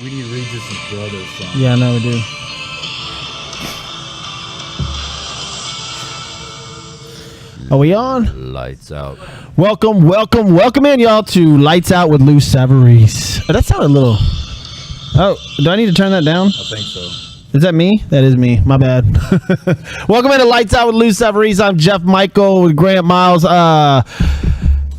We need Regis' brother's song. Yeah, I know we do. Are we on? Lights out. Welcome in, y'all, to Lights Out with Lou Savarese. Oh, that sounded a little... Oh, do I need to turn that down? I think so. Is that me? That is me. My bad. Welcome into Lights Out with Lou Savarese. I'm Jeff Michael with Grant Miles.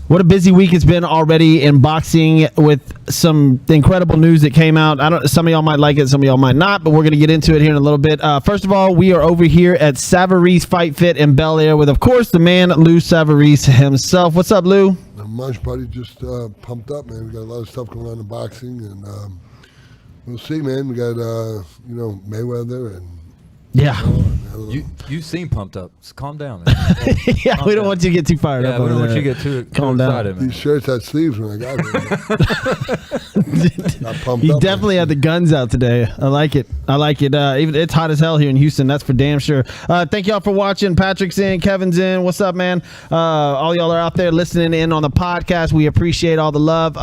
What a busy week it's been already in boxing with some incredible news that came out. Some of y'all might like it, some of y'all might not, but we're going to get into it here in a little bit. First of all, we are over here at Savarese Fight Fit in Bel Air with, of course, the man Lou Savarese himself. What's up, Lou? Not much, buddy. Just pumped up, man. We got a lot of stuff going on in boxing, and we'll see, man. We got Mayweather and Yeah. You seem pumped up. So calm down, man. Yeah, we don't want you to get too fired up. We don't over want there. you to get too Calm down. excited, man. these shirts had sleeves when I got here. Got pumped You up, definitely had the guns out today. I like it. Even it's hot as hell here in Houston. That's for damn sure. Thank y'all for watching. Patrick's in. Kevin's in. What's up, man? All y'all are out there listening in on the podcast. We appreciate all the love.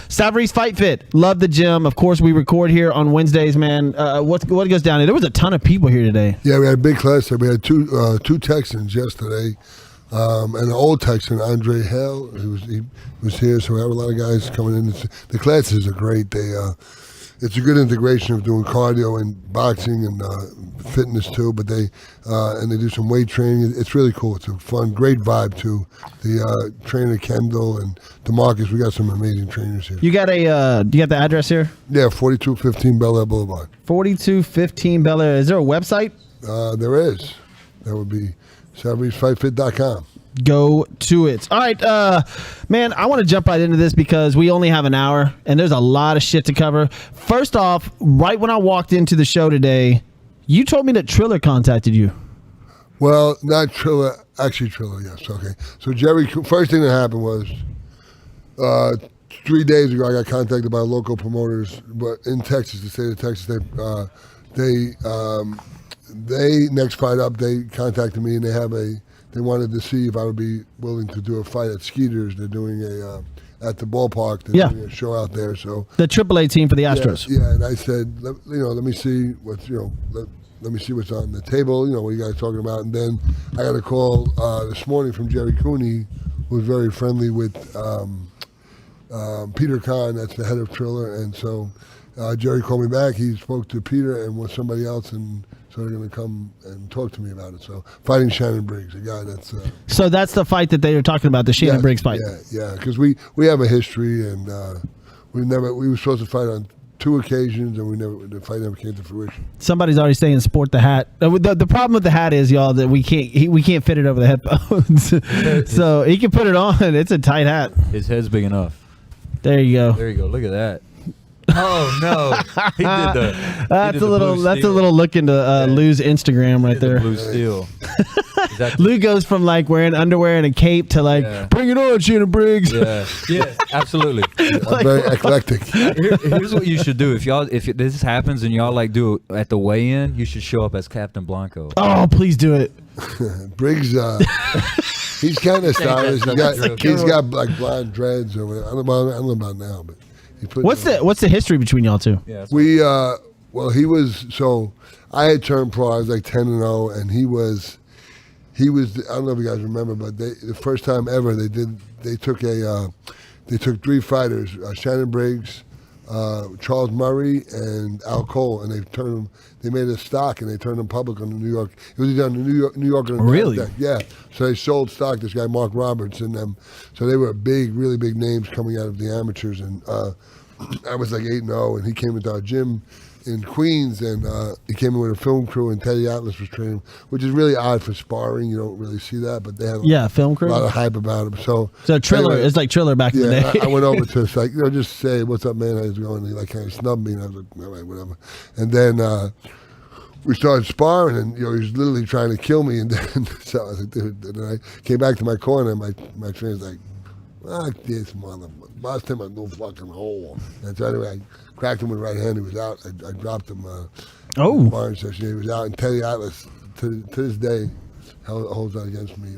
Savarese Fight Fit. Love the gym. Of course, we record here on Wednesdays, man. What goes down there? There was a ton of people here today. Yeah, we had a big class there. We had two Texans yesterday, and an old Texan, Andre Hale, he was here. So we have a lot of guys coming in. The classes are great. It's a good integration of doing cardio and boxing and fitness too. But they do some weight training. It's really cool. It's a fun, great vibe too. The trainer Kendall and DeMarcus, we got some amazing trainers here. You got the address here? Yeah, 4215 Bel Air Boulevard. 4215 Bel Air. Is there a website? There is. That would be SavareseFightFit.com. Go to it. All right, man, I want to jump right into this because we only have an hour and there's a lot of shit to cover. First off, right when I walked into the show today, you told me that Triller contacted you. Well, not Triller. Actually, Triller, yes. Okay. So, Jerry, first thing that happened was 3 days ago, I got contacted by local promoters but in Texas, the state of Texas. They next fight up, they contacted me and they wanted to see if I would be willing to do a fight at Skeeters. They're doing at the ballpark. They're doing a show out there. So the AAA team for the Astros. Yeah, and I said, let me see what's let me see what's on the table. What you guys talking about. And then I got a call this morning from Jerry Cooney, who was very friendly with Peter Kahn. That's the head of Triller, and so Jerry called me back. He spoke to Peter and with somebody else, and so they're going to come and talk to me about it. So fighting Shannon Briggs, a guy that's... So that's the fight that they were talking about, the Shannon Briggs fight. Yeah, because we have a history, and we were supposed to fight on 2 occasions, and the fight never came to fruition. Somebody's already saying sport the hat. The problem with the hat is, y'all, that we can't fit it over the headphones. So he can put it on. It's a tight hat. His head's big enough. There you go. There you go. Look at that. Oh no! He did That's a little look into Lou's Instagram right there. The blue steel. Lou goes from like wearing underwear and a cape to like bring it on, Shannon Briggs. Yeah, absolutely. I'm very eclectic. Here's what you should do if this happens and y'all like do it at the weigh-in. You should show up as Captain Blanco. Oh, please do it. Briggs, he's kind of stylish. He's got like blonde dreads or whatever. I don't know about now, but. What's the history between y'all two? Yeah, he was, so I had turned pro. I was like 10-0, and he was. I don't know if you guys remember, but the first time ever they took 3 fighters, Shannon Briggs, Charles Murray, and Al Cole, and they made a stock and they turned them public on the New York. It was either on the New York or the Really? NASDAQ. Yeah. So they sold stock. This guy Mark Roberts and them. So they were really big names coming out of the amateurs. And I was like 8-0, and he came into our gym in Queens, and he came in with a film crew, and Teddy Atlas was training, which is really odd for sparring. You don't really see that, but they had film crew. A lot of hype about him. So Triller, anyway, it's like Triller back in the day. I went over to like just say what's up, man. How's it going? And he like kind of snubbed me, and I was like, all right, whatever. And then we started sparring, and he was literally trying to kill me. And then so I was like, dude. And then I came back to my corner, and my trainer's like, fuck this motherfucker. Lost him a no fucking hole. And so anyway, I cracked him with the right hand. He was out. I dropped him. Sparring session. He was out. And Teddy Atlas, to this day, holds that against me.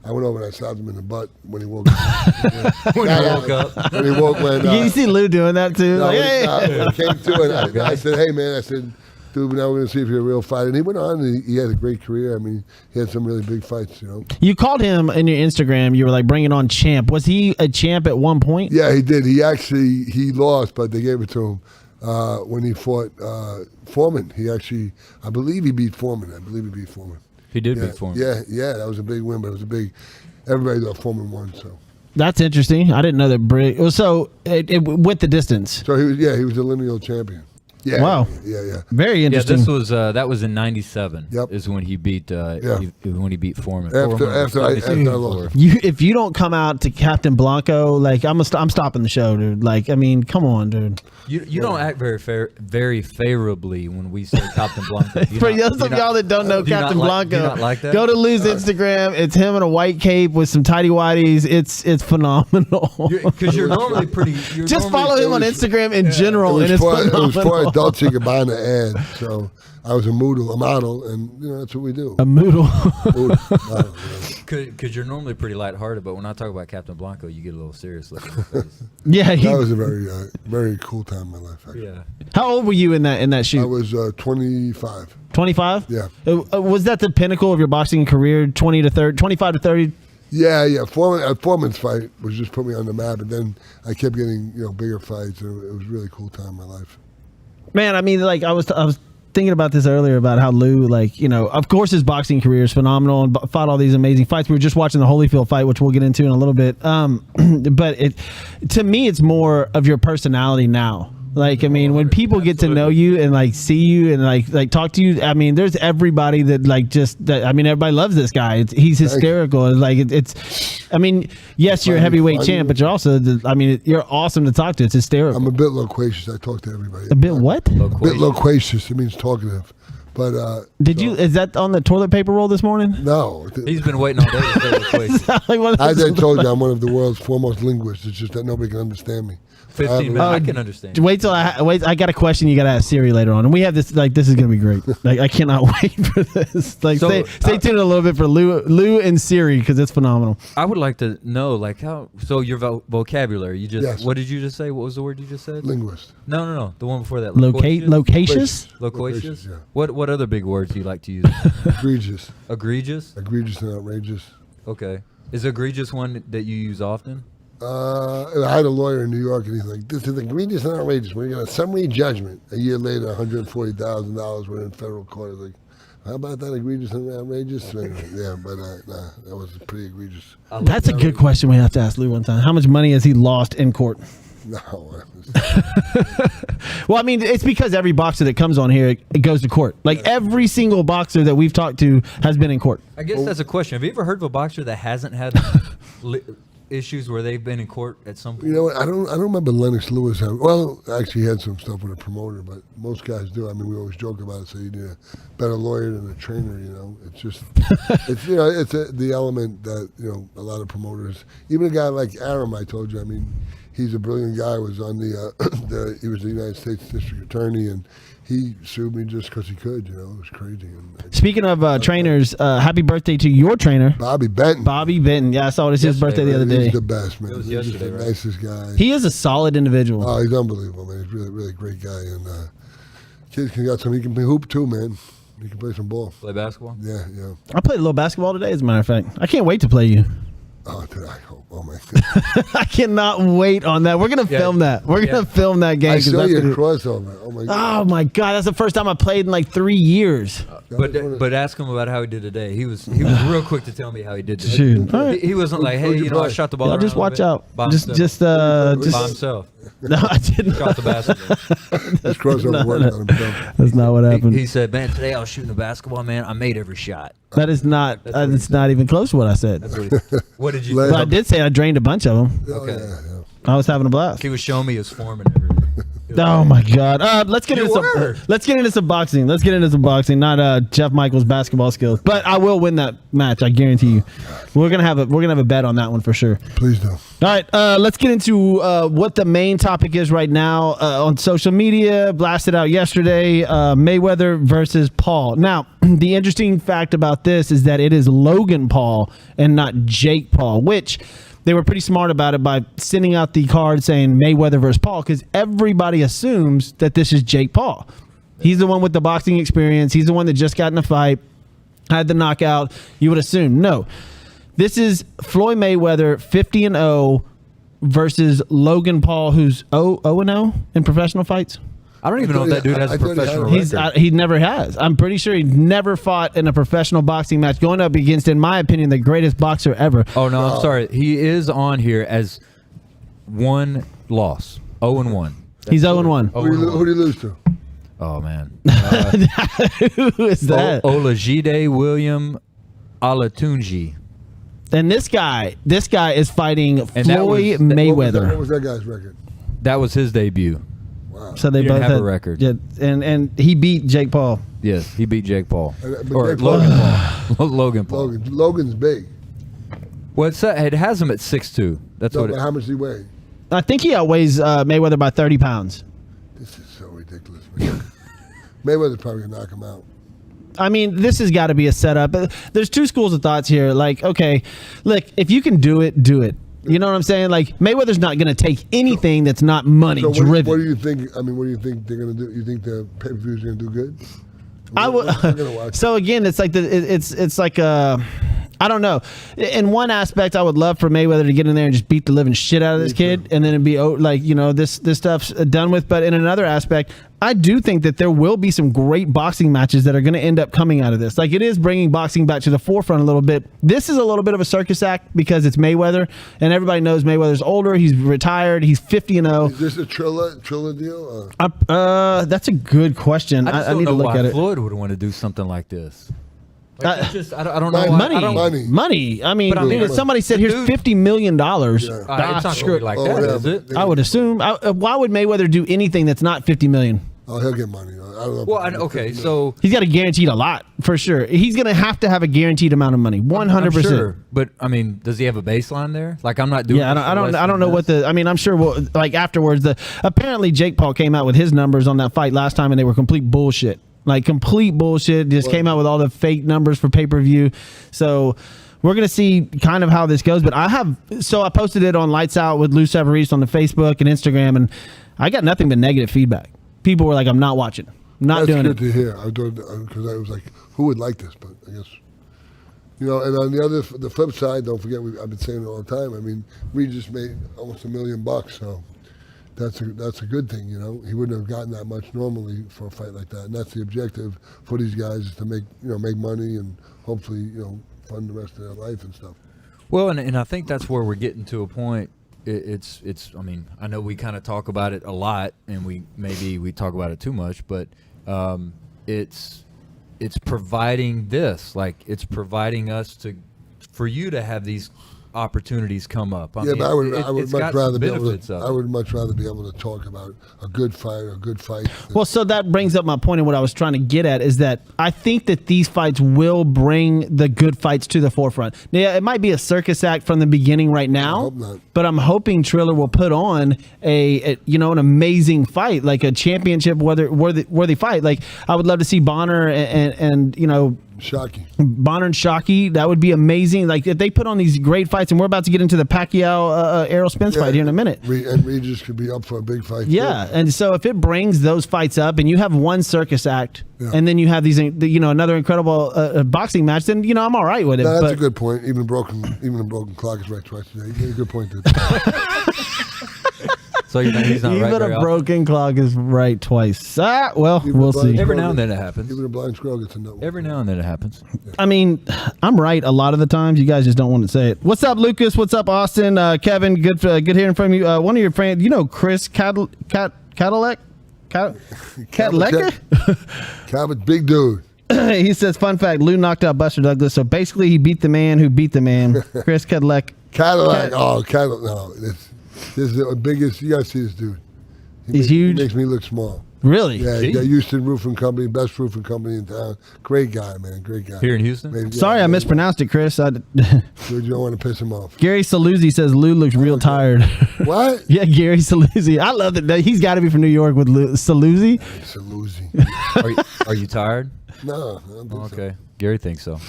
I went over and I slapped him in the butt when he woke up. When he woke up. When he woke when You see Lou doing that too? no, Like, when hey. he came to it, I said, "Hey man," I said, "Dude, now we're gonna see if you're a real fighter." And he went on. And he had a great career. I mean, he had some really big fights. You called him in your Instagram. You were like, "Bring it on, champ." Was he a champ at one point? Yeah, he did. He lost, but they gave it to him when he fought Foreman. I believe he beat Foreman. He did Yeah, beat Foreman. yeah, that was a big win, but it was a big. Everybody thought Foreman won, so. That's interesting. I didn't know that. So it went the distance. So he was a lineal champion. Yeah. Wow. Yeah. Very Yeah, interesting. this was that was in '97. Yep. Is when he beat when he beat Foreman. After I lost. If you don't come out to Captain Blanco, like I'm stopping the show, dude. Like, I mean, come on, dude. You don't act very favorably when we say Captain Blanco. For those of y'all that don't know Captain Blanco, do you not like that? go to Lou's Instagram. It's him in a white cape with some tighty whities. It's phenomenal. Because you're normally pretty. Just follow him on Instagram in general, and It it's was phenomenal. for Dolce Gabbana ad, so I was a model, and that's what we do. A moodle. Model, Because you're normally pretty lighthearted, but when I talk about Captain Blanco, you get a little serious look in the face. Yeah. That was a very very cool time in my life. Actually. Yeah. How old were you in that I shoot? was 25. 25. Yeah. Was that the pinnacle of your boxing career? 25 to 30. Yeah. Foreman's fight was just put me on the map, and then I kept getting bigger fights, and it was a really cool time in my life. Man, I mean, like I was thinking about this earlier about how Lou, like, of course his boxing career is phenomenal and fought all these amazing fights. We were just watching the Holyfield fight, which we'll get into in a little bit. But to me, it's more of your personality now. Like, I mean, when people get to know you and like see you and like talk to you, I mean, there's everybody that everybody loves this guy. He's hysterical. I mean, yes, you're a heavyweight champ, but you're also, you're awesome to talk to. It's hysterical. I'm a bit loquacious. I talk to everybody. A bit what? A bit loquacious. It means talkative. But is that on the toilet paper roll this morning? No. He's been waiting all day to say the question. As I told you, I'm one of the world's foremost linguists. It's just that nobody can understand me. 15 minutes. I can understand. Wait till I got a question you got to ask Siri later on, and we have this. Like, this is gonna be great. Like, I cannot wait for this. Like, So, stay tuned a little bit for Lou and Siri because it's phenomenal. I would like to know, like, how. So your vocabulary. Yes. What did you just say? What was the word you just said? Linguist. No. The one before that. Loquacious. Loquacious. Yeah. What other big words do you like to use? Egregious. Egregious. Egregious and outrageous. Okay. Is egregious one that you use often? I had a lawyer in New York, and he's like, "This is egregious and outrageous. We're going to summary judgment." A year later, $140,000 were in federal court. I was like, how about that egregious and outrageous? Yeah, but that was pretty egregious. That's a good question we have to ask Lou one time. How much money has he lost in court? No. Well, I mean, it's because every boxer that comes on here, it goes to court. Like, every single boxer that we've talked to has been in court. I guess that's a question. Have you ever heard of a boxer that hasn't had issues where they've been in court at some point? You know what? I don't remember Lennox Lewis having. Well, actually, he had some stuff with a promoter, but most guys do. I mean, we always joke about it. So you need a better lawyer than a trainer. It's just it's the element that a lot of promoters, even a guy like Aram, I told you. I mean, he's a brilliant guy. Was on he was the United States District Attorney, and he sued me just because he could. It was crazy. Speaking of trainers, happy birthday to your trainer, Bobby Benton. Bobby Benton. Yeah, I saw it was his birthday the other day. He's the best, man. It was He's yesterday, the right? nicest guy. He is a solid individual. Oh, he's unbelievable, man. He's really, really great guy. And kid got some. He can play hoop too, man. He can play some ball. Play basketball? Yeah. I played a little basketball today, as a matter of fact. I can't wait to play you. Oh, dude, I hope. Oh my God. I cannot wait on that. We're gonna film that. We're gonna film that game. I saw that's you gonna- crossover. Oh my God. Oh my God, that's the first time I played in like 3 years. But ask him about how he did today. He was real quick to tell me how he did today. Shoot. All right. He wasn't like, hey, I shot the ball. Y'all around just a watch bit. out. By Just by himself. No, I didn't. Shot the basketball. His crossover worked on himself. That's not what happened. He said, man, today I was shooting a basketball, man. I made every shot. That is not. It's not even close to what I said. That's what did you But I did say I drained a bunch of them. Oh, Okay. yeah. I was having a blast. He was showing me his form and everything. Oh my God! Let's get You into were. let's get into some boxing. Let's get into some boxing. Not Jeff Michaels' basketball skills, but I will win that match. I guarantee you. We're gonna have a bet on that one for sure. Please do. All right, let's get into what the main topic is right now on social media. Blasted out yesterday, Mayweather versus Paul. Now, the interesting fact about this is that it is Logan Paul and not Jake Paul, which they were pretty smart about it by sending out the card saying Mayweather versus Paul because everybody assumes that this is Jake Paul. He's the one with the boxing experience. He's the one that just got in a fight, had the knockout. You would assume. No. This is Floyd Mayweather 50-0 versus Logan Paul, who's 0-0 in professional fights. I don't even know if that dude has I a thought he professional had- record. He never has. I'm pretty sure he never fought in a professional boxing match, going up against, in my opinion, the greatest boxer ever. Oh no, I'm sorry. He is on here as one loss, 0-1. He's 0-1. Who did he lose to? Oh man, Who is that? Olajide William Alatunji. And this guy is fighting And that was- Floyd that- Mayweather. What was that guy's record? That was his debut. Wow. So they He both didn't have had a record. Yeah, and he beat Jake Paul. Yes, he beat Jake Paul But or Jake Paul- Logan Paul. Logan Paul. Logan's big. Well, it has him at 6'2". That's No, what. but how much does he weigh? I think he outweighs Mayweather by 30 pounds. This is so ridiculous, man. Mayweather's probably gonna knock him out. I mean, this has got to be a setup. There's two schools of thoughts here. Like, okay, look, if you can do it, do it. You know what I'm saying? Like, Mayweather's not going to take anything that's not money So driven. what do you think? I mean, what do you think they're gonna do? You think the pay-per-view is gonna do good? I would. We're gonna watch. So again, it's like it's like I don't know. In one aspect, I would love for Mayweather to get in there and just beat the living shit out of this kid, and then it'd be like, you know, this stuff's done with. But in another aspect, I do think that there will be some great boxing matches that are going to end up coming out of this. Like, it is bringing boxing back to the forefront a little bit. This is a little bit of a circus act because it's Mayweather, and everybody knows Mayweather's older. He's retired. He's 50-0. Is this a Trilla deal? That's a good question. I just I don't need to know look why at it. Floyd would want to do something like this. Like, it's just I don't know. Money. Why, I don't, Money. I mean, But I mean, if somebody said, the "Here's dude- $50 million," it's not going to be like that, yeah, is it? but- I would assume. Why would Mayweather do anything that's not $50 million? Oh, he'll get money. I don't know. Well, okay, so He's got a guaranteed a lot for sure. He's going to have a guaranteed amount of money, 100%. I'm sure, but I mean, does he have a baseline there? Like, I'm not doing. Yeah, this for less I don't know than what this. I'm sure. Like afterwards, apparently Jake Paul came out with his numbers on that fight last time, and they were complete bullshit. Like complete bullshit. Just came out with all the fake numbers for pay-per-view. So we're gonna see kind of how this goes. But I posted it on Lights Out with Lou Savarese on the Facebook and Instagram, and I got nothing but negative feedback. People were like, "I'm not watching, not That's doing good it." to hear. Because I was like, who would like this? But I guess, you know. And on the flip side, don't forget, I've been saying it all the time. I mean, we just made almost $1 million, so that's a good thing. You know, he wouldn't have gotten that much normally for a fight like that. And that's the objective for these guys, is to make money and hopefully fund the rest of their life and stuff. Well, and I think that's where we're getting to a point. It's. I mean, I know we kind of talk about it a lot, and we talk about it too much, but it's providing this, like it's providing us for you to have these opportunities come up. I mean, But I would it's much got rather some be able benefits to. of I it. would much rather be able to talk about a good fight. Well, so that brings up my point, and what I was trying to get at is that I think that these fights will bring the good fights to the forefront. Now, it might be a circus act from the beginning right now, hope not. but I'm hoping Triller will put on an amazing fight, like a championship worthy fight. Like, I would love to see Bonner and Shocky. Bonner and Shockey. That would be amazing. Like, if they put on these great fights, and we're about to get into the Pacquiao Earl Spence fight here in a minute. And Regis could be up for a big fight. Yeah, too. and so if it brings those fights up, and you have one circus act, Yeah. and then you have these, another incredible boxing match, then I'm all right with it. No, that's but a good point. Even a broken clock is right twice a day. You made a good point. Dude. So he's not right even very a often. broken clock is right twice. Well, Even we'll a blind see. Every squirrel now and then it gets- happens. Even a blind squirrel gets a note. Every now and then it happens. I mean, I'm right a lot of the times. You guys just don't want to say it. What's up, Lucas? What's up, Austin? Kevin, good hearing from you. One of your friends, Chris Cadillac? Cadillac? Cabot, big dude. He says, fun fact, Lou knocked out Buster Douglas, so basically he beat the man who beat the man. Chris Cadillac. Cadillac. Cadillac. No, this is the biggest. You gotta see this dude. He's huge. He makes me look small. Really? Yeah, he got Houston Roofing Company, best roofing company in town. Great guy, man. Great guy. Here in Houston? Maybe, Sorry, I mispronounced it, Chris. Dude, you don't want to piss him off. Gary Saluzzi says Lou looks real tired. What? Yeah, Gary Saluzzi. I love that. He's got to be from New York with Saluzzi. It's a losey. Are you tired? No, I don't think Okay. Gary thinks so.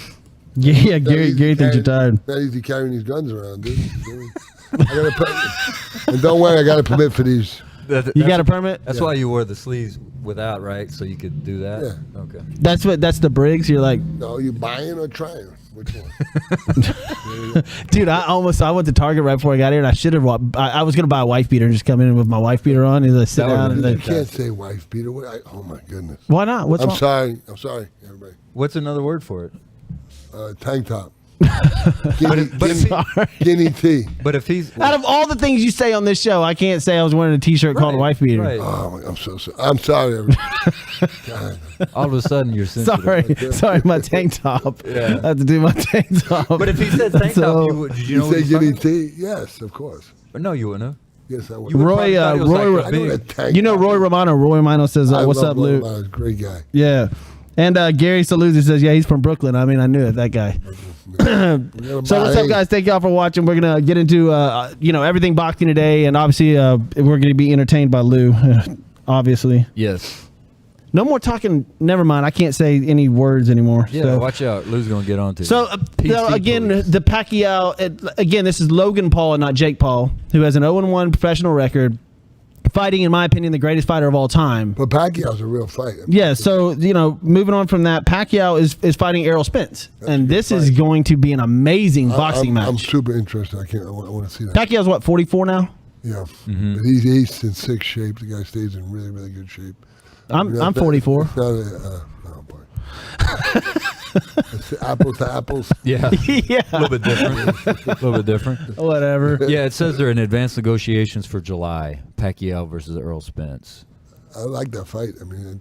Yeah, Gary thinks you're tired. Not easy carrying these guns around, dude. And don't worry, I got a permit for these. You got a permit? That's why you wore the sleeves without, right? So you could do that? Yeah. Okay. That's the Briggs. You're like, No, you buying or trying? Which one? dude, I went to Target right before I got here, and I should have. I was gonna buy a wife beater and just come in with my wife beater on and sit down. And You can't say wife beater. Oh my goodness. Why not? What's I'm wrong? sorry. I'm sorry, everybody. What's another word for it? Tank top. But Guinea tea. But if he's Out of all the things you say on this show, I can't say I was wearing a T-shirt called a wife beater. right. Oh, I'm so sorry. I'm sorry, everybody. God. all of a sudden you're sensitive. Sorry, my tank top. Yeah. I have to do my tank top. But if he said tank top, you would. Did you know You what say he's guinea talking tea? Yes, of course. about? No, you wouldn't have. Yes, I would. You would Roy, probably thought it was Roy, like I know big. that tank you know top. Roy Romano. Roy Romano says, I "What's love up, Lou?" Roy Romano. Great guy. Yeah. And Gary Saluzzi says, "Yeah, he's from Brooklyn." I mean, I knew it. That guy. So what's up, guys? Thank y'all for watching. We're gonna get into everything boxing today, and obviously we're gonna be entertained by Lou. Obviously, Yes. no more talking. Never mind. I can't say any words anymore. Yeah. So. Watch out. Lou's gonna get on to. So PC again, police. the Pacquiao. Again, this is Logan Paul and not Jake Paul, who has an 0-1 professional record, fighting, in my opinion, the greatest fighter of all time. But Pacquiao's a real fight. Yeah, so moving on from that, Pacquiao is fighting Earl Spence, and this is going to be an amazing boxing match. I'm super interested. I want to see that. Pacquiao's what, 44 now? Yeah, but he's in sick shape. The guy stays in really, really good shape. I'm 44. It's not oh boy. It's apples to apples. Yeah. Yeah, A little bit different. A little bit different. whatever. Yeah, it says they're in advanced negotiations for July. Pacquiao versus Earl Spence. I like that fight. I mean,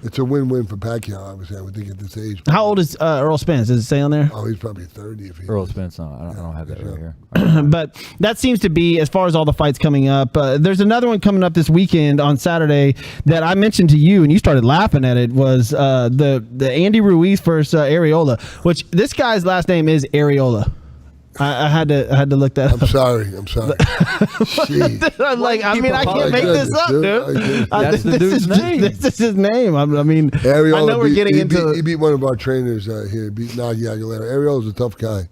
it's a win-win for Pacquiao. Obviously, I would think at this age. How old is Earl Spence? Does it say on there? Oh, he's probably 30 if he. Earl Spence. No, I don't have that right here. But that seems to be, as far as all the fights coming up. There's another one coming up this weekend on Saturday that I mentioned to you, and you started laughing at it. Was the Andy Ruiz versus Areola, which this guy's last name is Areola. I had to look that I'm up. sorry. Jeez. I'm like, I mean, I can't make this up, dude. That's the dude's name. This is his name. I mean, Areola I know we're getting into. He beat one of our trainers here. He beat Nagi Aguilera. Areola's a tough guy.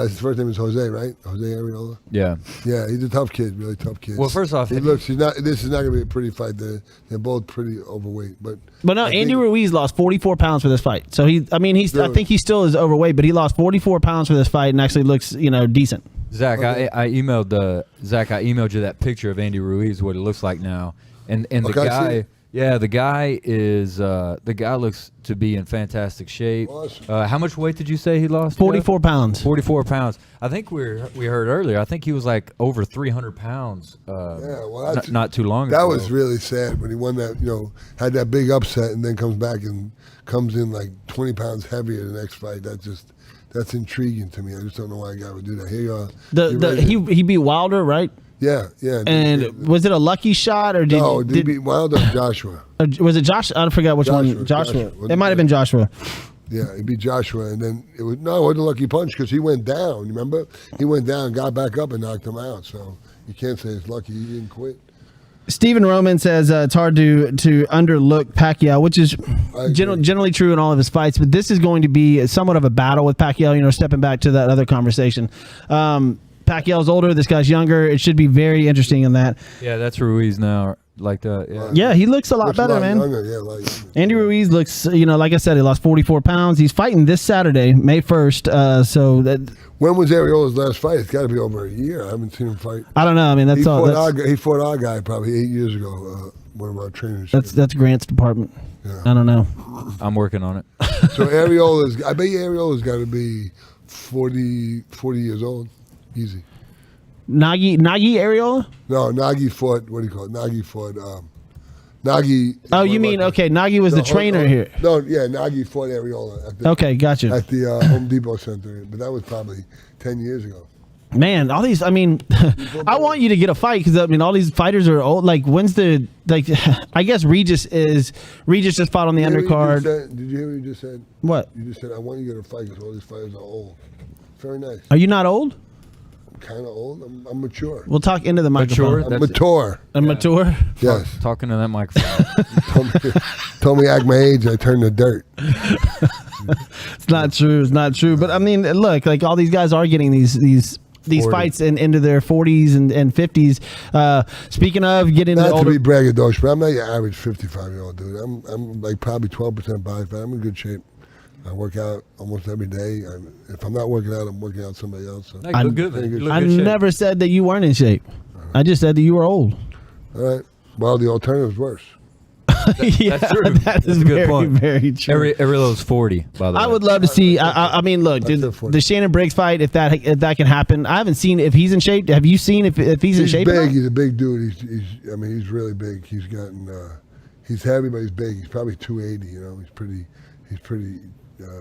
His first name is Jose, right? Jose Areola. Yeah. Yeah, he's a tough kid, really tough kid. Well, first off, This is not going to be a pretty fight. They're both pretty overweight, but no, I Andy think- Ruiz lost 44 pounds for this fight. So I think he still is overweight, but he lost 44 pounds for this fight and actually looks, decent. Zach, I emailed you that picture of Andy Ruiz, what it looks like now, and the Okay, I see guy. it. Yeah, the guy looks to be in fantastic shape. Awesome. How much weight did you say he lost? 44 pounds. 44 pounds. I think we heard earlier. I think he was like over 300 pounds. Not too long ago. That was really sad when he won that. Had that big upset and then comes back and comes in like 20 pounds heavier the next fight. That's intriguing to me. I just don't know why a guy would do that. Here, He beat Wilder, right? yeah. And was it a lucky shot or did he beat Wilder or Joshua? or was it Josh? I forgot which one. Joshua. It might have been Joshua. Yeah, he beat Joshua, and then it wasn't a lucky punch because he went down. Remember, he went down, got back up, and knocked him out. So you can't say it's lucky he didn't quit. Stephen Roman says it's hard to underlook Pacquiao, which is agree. generally true in all of his fights. But this is going to be somewhat of a battle with Pacquiao. Stepping back to that other conversation. Pacquiao's older. This guy's younger. It should be very interesting in that. Yeah, that's Ruiz now. Like that. Yeah. Yeah, he looks a lot better, man. Younger, yeah, like Andy Ruiz looks, like I said, he lost 44 pounds. He's fighting this Saturday, May 1st. So that when was Areola's last fight? It's got to be over a year. I haven't seen him fight. I don't know. I mean, that's all. He fought our guy probably 8 years ago. One of our trainers. That's Grant's department. Yeah. I don't know. I'm working on it. So I bet you Areola's got to be 40 years old. Easy. Nagi Areola? No, Nagi fought. What do you call it? Nagi fought. Nagi. Oh, you mean Nagi was the trainer here? No, yeah, Nagi fought Areola. Okay, gotcha. At the Home Depot Center, but that was probably 10 years ago. Man, all these. I mean, I want you to get a fight because I mean, all these fighters are old. Like, when's the like? I guess Regis just fought on the undercard. Did you hear what you just said? What? You just said I want you to get a fight because all these fighters are old. Very nice. Are you not old? I'm kind of old. I'm mature. We'll talk into the microphone. Mature? I'm mature. Mature. Yes. Talking to that microphone. told me act my age. I turned to dirt. It's not true. It's not true. But I mean, look, like all these guys are getting these 40. Fights into their 40s and 50s. Speaking of getting not the older, to be braggadocious, but I'm not your average 55-year-old dude. I'm like probably 12% body fat. I'm in good shape. I work out almost every day. If I'm not working out, I'm working out somebody else. So. You look good, man. You look I good shape. never said that you weren't in shape. I just said that you were old. All right. Well, the alternative's worse. Yeah, that's true. That is a good very, point. very true. Every lo's 40, by the way. I would love to see. I mean, look, dude, the Shannon Briggs fight. If that can happen, I haven't seen if he's in shape. Have you seen if he's in shape? He's big. He's a big dude. He's really big. He's gotten. He's heavy, but he's big. He's probably 280. You know, he's pretty.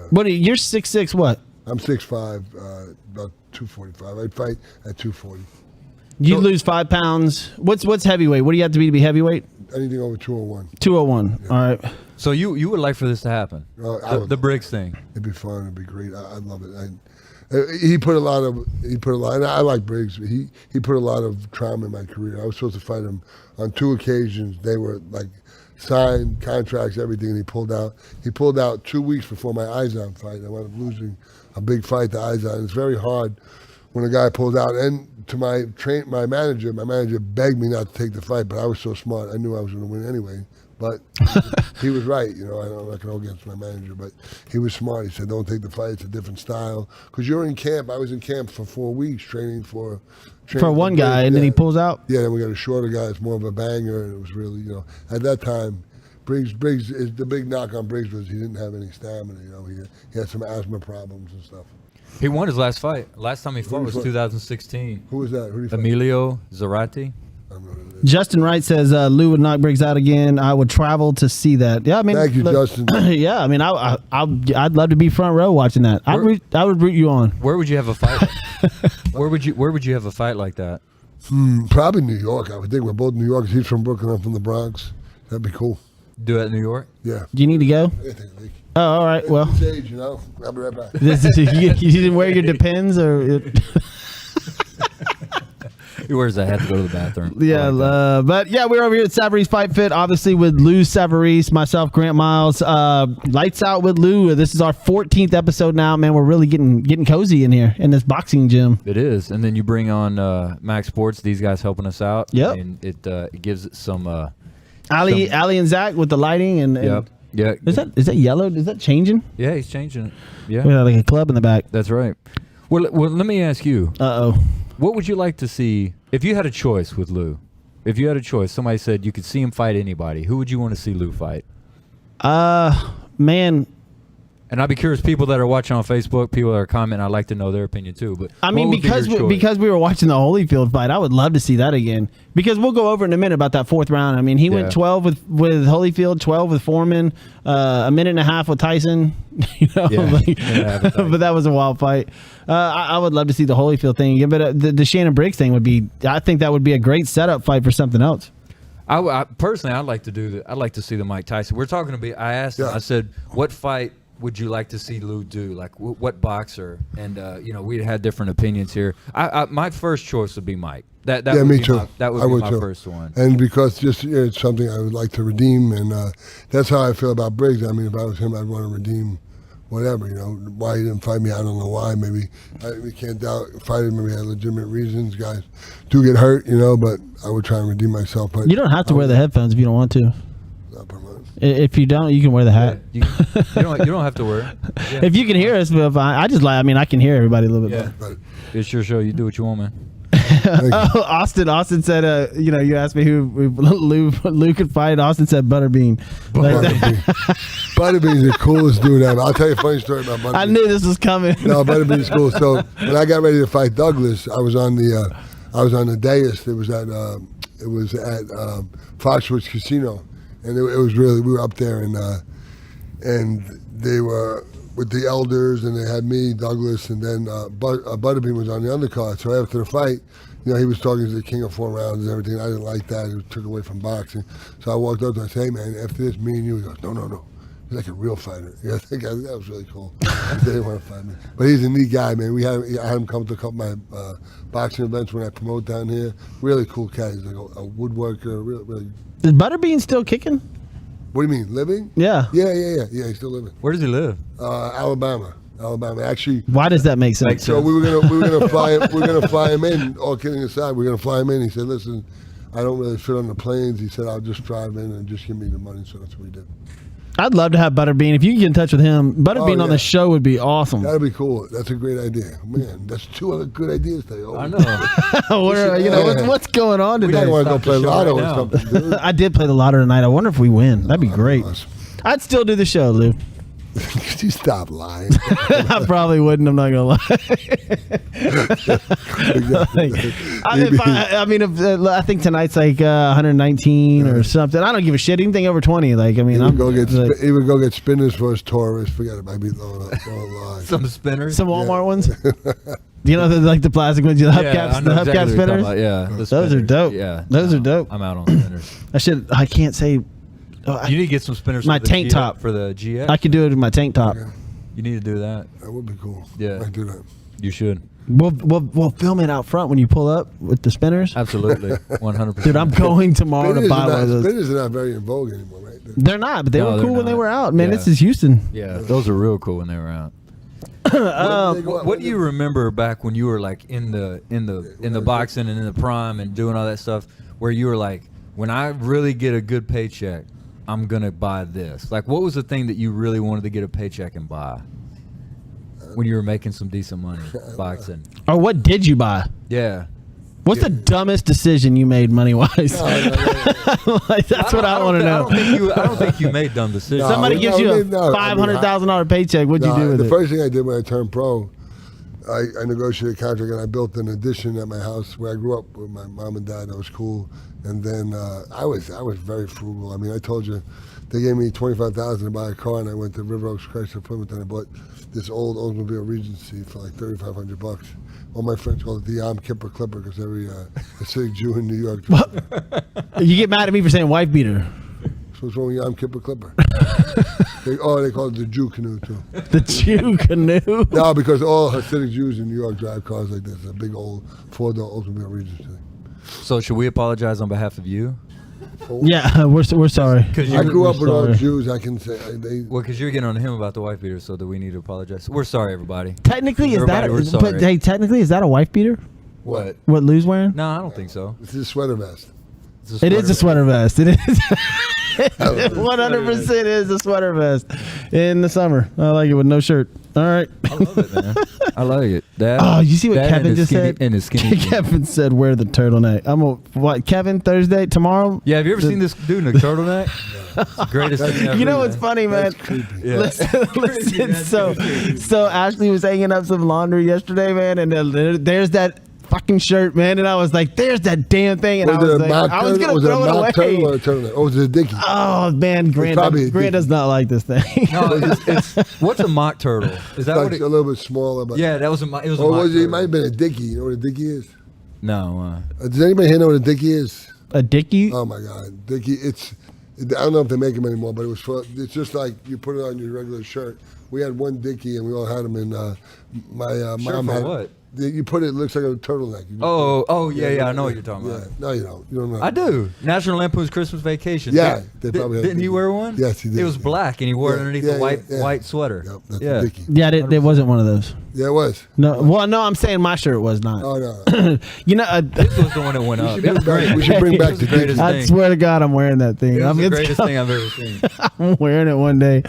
What? You're 6'6". What? I'm 6'5", about 245. I'd fight at 240. You lose 5 pounds. What's heavyweight? What do you have to be heavyweight? Anything over 201. 201. Yeah. All right. So you would like for this to happen? The Briggs thing. It'd be fun. It'd be great. I'd love it. He put a lot. And I like Briggs. But he put a lot of trauma in my career. I was supposed to fight him on 2 occasions. They were like signed contracts, everything, and he pulled out. He pulled out 2 weeks before my Izon fight. I wound up losing a big fight to Izon. It's very hard when a guy pulls out. And to my manager begged me not to take the fight, but I was so smart. I knew I was going to win anyway. But he was right. You know, I'm not going to go against my manager, but he was smart. He said, don't take the fight. It's a different style. Because you're in camp. I was in camp for 4 weeks training for one guy, and then he pulls out? Yeah, then we got a shorter guy. It's more of a banger. And it was really, you know, at that time, Briggs is the big knock on Briggs was he didn't have any stamina. You know, he had some asthma problems and stuff. He won his last fight. Last time he fought was 2016. Who was that? Who did he fight? Emilio Zarate. Justin Wright says Lou would knock Briggs out again. I would travel to see that. Yeah, I mean, thank you, Justin. Yeah, I mean, I'd love to be front row watching that. I would root you on. Where would you have a fight? Where would you have a fight like that? Probably New York. I would think we're both New Yorkers. He's from Brooklyn. I'm from the Bronx. That'd be cool. Do it in New York? Yeah. Do you need to go? I take a leak. Oh, all right. Well, Age, you know. I'll be right back. You didn't wear your Depends or? He wears that hat to go to the bathroom. Yeah, but yeah, we're over here at Savarese Fight Fit, obviously with Lou Savarese, myself, Grant Miles. Lights out with Lou. This is our 14th episode now, man. We're really getting cozy in here in this boxing gym. It is, and then you bring on Max Sports. These guys helping us out. Yep. And it gives it some. Ali and Zach with the lighting and. Yep. Yeah. Is that yellow? Is that changing? Yeah, he's changing it. Yeah. We got like a club in the back. That's right. Well, let me ask you. Uh-oh. What would you like to see if you had a choice with Lou? If you had a choice, somebody said you could see him fight anybody. Who would you want to see Lou fight? Man. And I'd be curious, people that are watching on Facebook, people that are commenting, I'd like to know their opinion too. But I mean, because we were watching the Holyfield fight, I would love to see that again. Because we'll go over in a minute about that 4th round. I mean, he went 12 with Holyfield, 12 with Foreman, a minute and a half with Tyson. You know, but that was a wild fight. I would love to see the Holyfield thing again. But the Shannon Briggs thing would be, I think that would be a great setup fight for something else. I personally, I'd like to see the Mike Tyson. We're talking to I asked him, I said, what fight would you like to see Lou do? Like what boxer? And we had different opinions here. My first choice would be Mike. That would me be too. That would be my first one. And because it's something I would like to redeem, and that's how I feel about Briggs. I mean, if I was him, I'd want to redeem whatever. You know, why he didn't fight me, I don't know why. Maybe we can't doubt fighting. Maybe he had legitimate reasons. Guys do get hurt, you know, but I would try and redeem myself. But you don't have to wear the headphones if you don't want to. If you don't, you can wear the hat. Yeah, you don't have to wear it. Yeah. If you can hear us, I can hear everybody a little bit. Yeah, it's your show. You do what you want, man. Austin said, you asked me who Lou could fight. Austin said Butterbean. Butterbean's the coolest dude ever. I'll tell you a funny story about Butterbean. I knew this was coming. No, Butterbean's cool. So when I got ready to fight Douglas, I was on the dais. It was at Foxwoods Casino. And it was really, we were up there, and they were with the elders, and they had me, Douglas, and then Butterbean was on the undercard. So after the fight, he was talking to the king of 4 rounds and everything. I didn't like that. It took away from boxing. So I walked up to him and I said, hey, man, after this, me and you. He goes, no. He's like a real fighter. I think that was really cool. They didn't want to fight me. But he's a neat guy, man. I had him come to a couple of my boxing events when I promote down here. Really cool cat. He's like a woodworker. Really. Is Butterbean still kicking? What do you mean, living? Yeah. Yeah, he's still living. Where does he live? Alabama. Actually. Why does that make sense? So we were gonna fly him. We were gonna fly him in. All kidding aside, we were gonna fly him in. He said, "Listen, I don't really fit on the planes." He said, "I'll just drive in and just give me the money." So that's what we did. I'd love to have Butterbean. If you can get in touch with him, Butterbean on the show would be awesome. That'd be cool. That's a great idea, man. That's 2 other good ideas today. I know. What's going on today? I want to go play lotto or something, dude. I did play the lotto tonight. I wonder if we win. That'd be great. Awesome. I'd still do the show, Lou. Could you stop lying? I probably wouldn't. I'm not gonna lie. I think tonight's like 119 or something. I don't give a shit. Anything over 20. Like, I mean, he would go get spinners for his Taurus. Forget it. Might be throwing lines. Some spinners. Some Walmart ones. You know, like the plastic ones, the hubcap spinners. Yeah, those are dope. Yeah, those are dope. I'm out on spinners. I can't say. You need to get some spinners. My for the tank top for the GX. I could do it in my tank top. Okay. You need to do that. That would be cool. Yeah, I do that. You should. We'll film it out front when you pull up with the spinners. Absolutely, 100%. Dude, I'm going tomorrow to buy one of those. Spinners are not very in vogue anymore, right? They're not, but they were cool when they were out. Man, Yeah. this is Houston. Yeah, those are real cool when they were out. What do you remember back when you were like in the boxing and in the prime and doing all that stuff, where you were like, when I really get a good paycheck, I'm gonna buy this? Like, what was the thing that you really wanted to get a paycheck and buy when you were making some decent money boxing? Or what did you buy? Yeah. What's the dumbest decision you made money wise? Like, that's what I want to know. I don't think you made dumb decisions. Somebody gives you a $500,000 paycheck. What'd you do with it? The first thing I did when I turned pro, I negotiated a contract and I built an addition at my house where I grew up with my mom and dad. That was cool. And then I was very frugal. I mean, I told you, they gave me $25,000 to buy a car, and I went to River Oaks Chrysler Plymouth and I bought this old Oldsmobile Regency for like $3,500. All my friends call it the Yom Kippur Clipper because every Hasidic Jew in New York. You get mad at me for saying wife beater. So what's wrong with Yom Kippur Clipper? They call it the Jew canoe too. The Jew canoe? No, because all Hasidic Jews in New York drive cars like this, a big old 4-door Oldsmobile Regency. So should we apologize on behalf of you? Yeah, we're sorry. I grew up with all Jews. I can say because you're getting on him about the wife beater, so that we need to apologize. We're sorry, everybody. Technically, technically, is that a wife beater? What? What Lou's wearing? No, I don't think so. This is a sweater vest. It is a sweater vest. It is. 100% is a sweater vest in the summer. I like it with no shirt. All right. I love it, man. I like it. That, oh, you see what Kevin just said? And his skinny Kevin said, wear the turtleneck. What, Kevin, Thursday, tomorw? Yeah, have you ever seen this dude in a turturtleneck? It's the greatest thing ever. You know what's funny, man? Yeah. Listen, so Ashley was hanging up some laundry yesterday, man, and there's that fucking shirt, man, and I was like, "There's that damn thing," and I was gonna throw it away. Or was it a dickie? Oh man, Grant does not like this thing. No, it's what's a mock turtle? Is that like what it, a little bit smaller? But yeah, that was a. It was. It might have been a dickie. You know what a dickie is? No. Does anybody here know what a dickie is? A dickie? Oh my god, dickie! I don't know if they make them anymore, but it's just like you put it on your regular shirt. We had one dickie, and we all had them in. My mom had. What? You put it looks like a turtleneck. Yeah, I know what you're talking about. No, you don't. You don't know. I do. National Lampoon's Christmas Vacation. Yeah, they probably didn't he wear one? Yes, he did. It was black, and he wore it underneath the white sweater. Yep, that's a dickie. Yeah, it wasn't one of those. Yeah, it was. No, well, no, I'm saying my shirt was not. Oh no. You know, this was the one that went up. We should bring back the greatest dickie. thing. I swear to God, I'm wearing that thing. It was the greatest thing I've ever seen. I'm wearing it one day.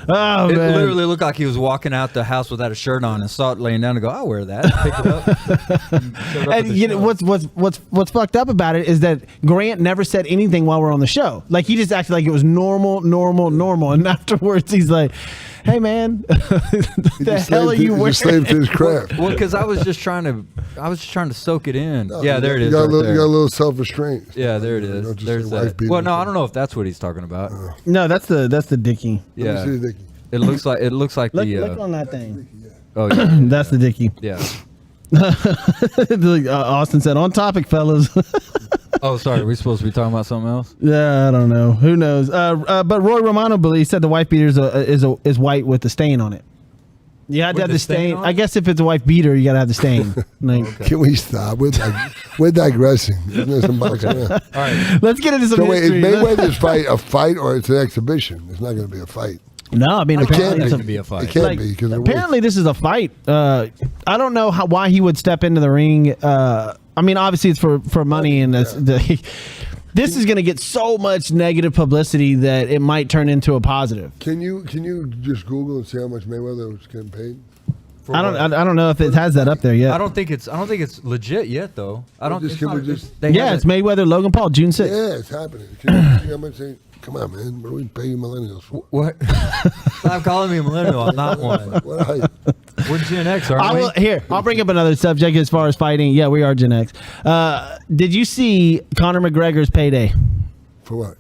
Oh it man! It literally looked like he was walking out the house without a shirt on and saw it laying down and go, "I'll wear that." Pick it up. And you know what's fucked up about it is that Grant never said anything while we're on the show. Like he just acted like it was normal, and afterwards he's like, "Hey man, the hell are you wearing?" He's a slave to his craft. Well, because I was just trying to soak it in. Yeah, there it is. You got a little self-restraint. Yeah, there it is. There's that. Well, no, I don't know if that's what he's talking about. No, that's the dickie. Yeah. Let me see the dickie. It looks like Look the. on that thing. Oh yeah, That's the Dickie. yeah. Austin said, "On topic, fellas." Oh, sorry. Are we supposed to be talking about something else? Yeah, I don't know. Who knows? But Roy Romano said the wife beater is white with the stain on it. You had to With have the the stain stain. on I it? guess if it's a wife beater, you gotta have the stain. Like, Can we stop? We're digressing. Isn't there some boxing around? All right. let's get into some So wait, is history. Mayweather's fight a fight or it's an exhibition? It's not going to be a fight. No, I mean It can't apparently It it's can a, be a fight. It can't like, be because apparently this is a fight. I don't know why he would step into the ring. I mean, obviously it's for money, and this is going to get so much negative publicity that it might turn into a positive. Can you just Google and see how much Mayweather was getting paid? For I what? don't know if it has that up there yet. I don't think it's legit yet though. I don't. Just- It's can we not, just- they Yeah, haven't- it's Mayweather Logan Paul June 6th. Yeah, it's happening. Can you see how much they, come on, man. What do we pay you millennials for? What? Stop calling me a millennial. I'm not one. What are you? We're Gen X, aren't we? I'll bring up another subject as far as fighting. Yeah, we are Gen X. Did you see Conor McGregor's payday For what?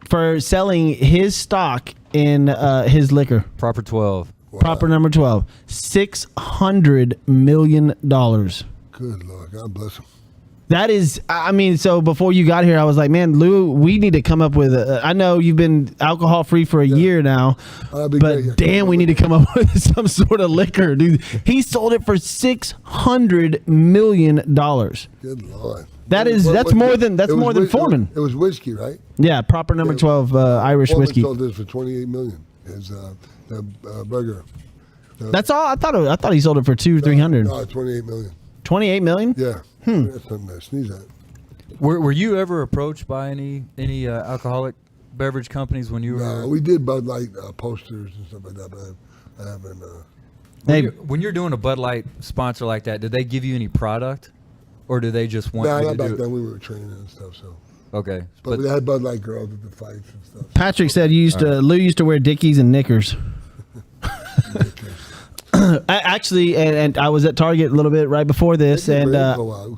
for selling his stock in his liquor? Proper 12. Wow. Proper number 12. $600 million. Good Lord. God bless him. That is, I mean, so before you got here, I was like, man, Lou, we need to come up with I know you've been alcohol free for a year now, That'd be but great. Yeah, damn, we need to come up with some sort of liquor, dude. He sold it for $600 million. Good Lord. That's more than it was Foreman. It was whiskey, right? Yeah, proper number Yeah. 12 Irish Foreman whiskey. sold this for $28 million. His burger. That's all. I thought he sold it for $200-300. No, $28 million. 28 million. Yeah. That's something to sneeze at. Were you ever approached by any alcoholic beverage companies when you were? No, we did Bud Light posters and stuff like that, but I haven't. Hey, When you're doing a Bud Light sponsor like that, did they give you any product, or do they just want No, you not to back do then. We were training and stuff, so. Okay, But we had Bud Light girls at the fights and stuff. Patrick said Lou used to wear Dickies and knickers. Actually, and I was at Target a little bit right before this, and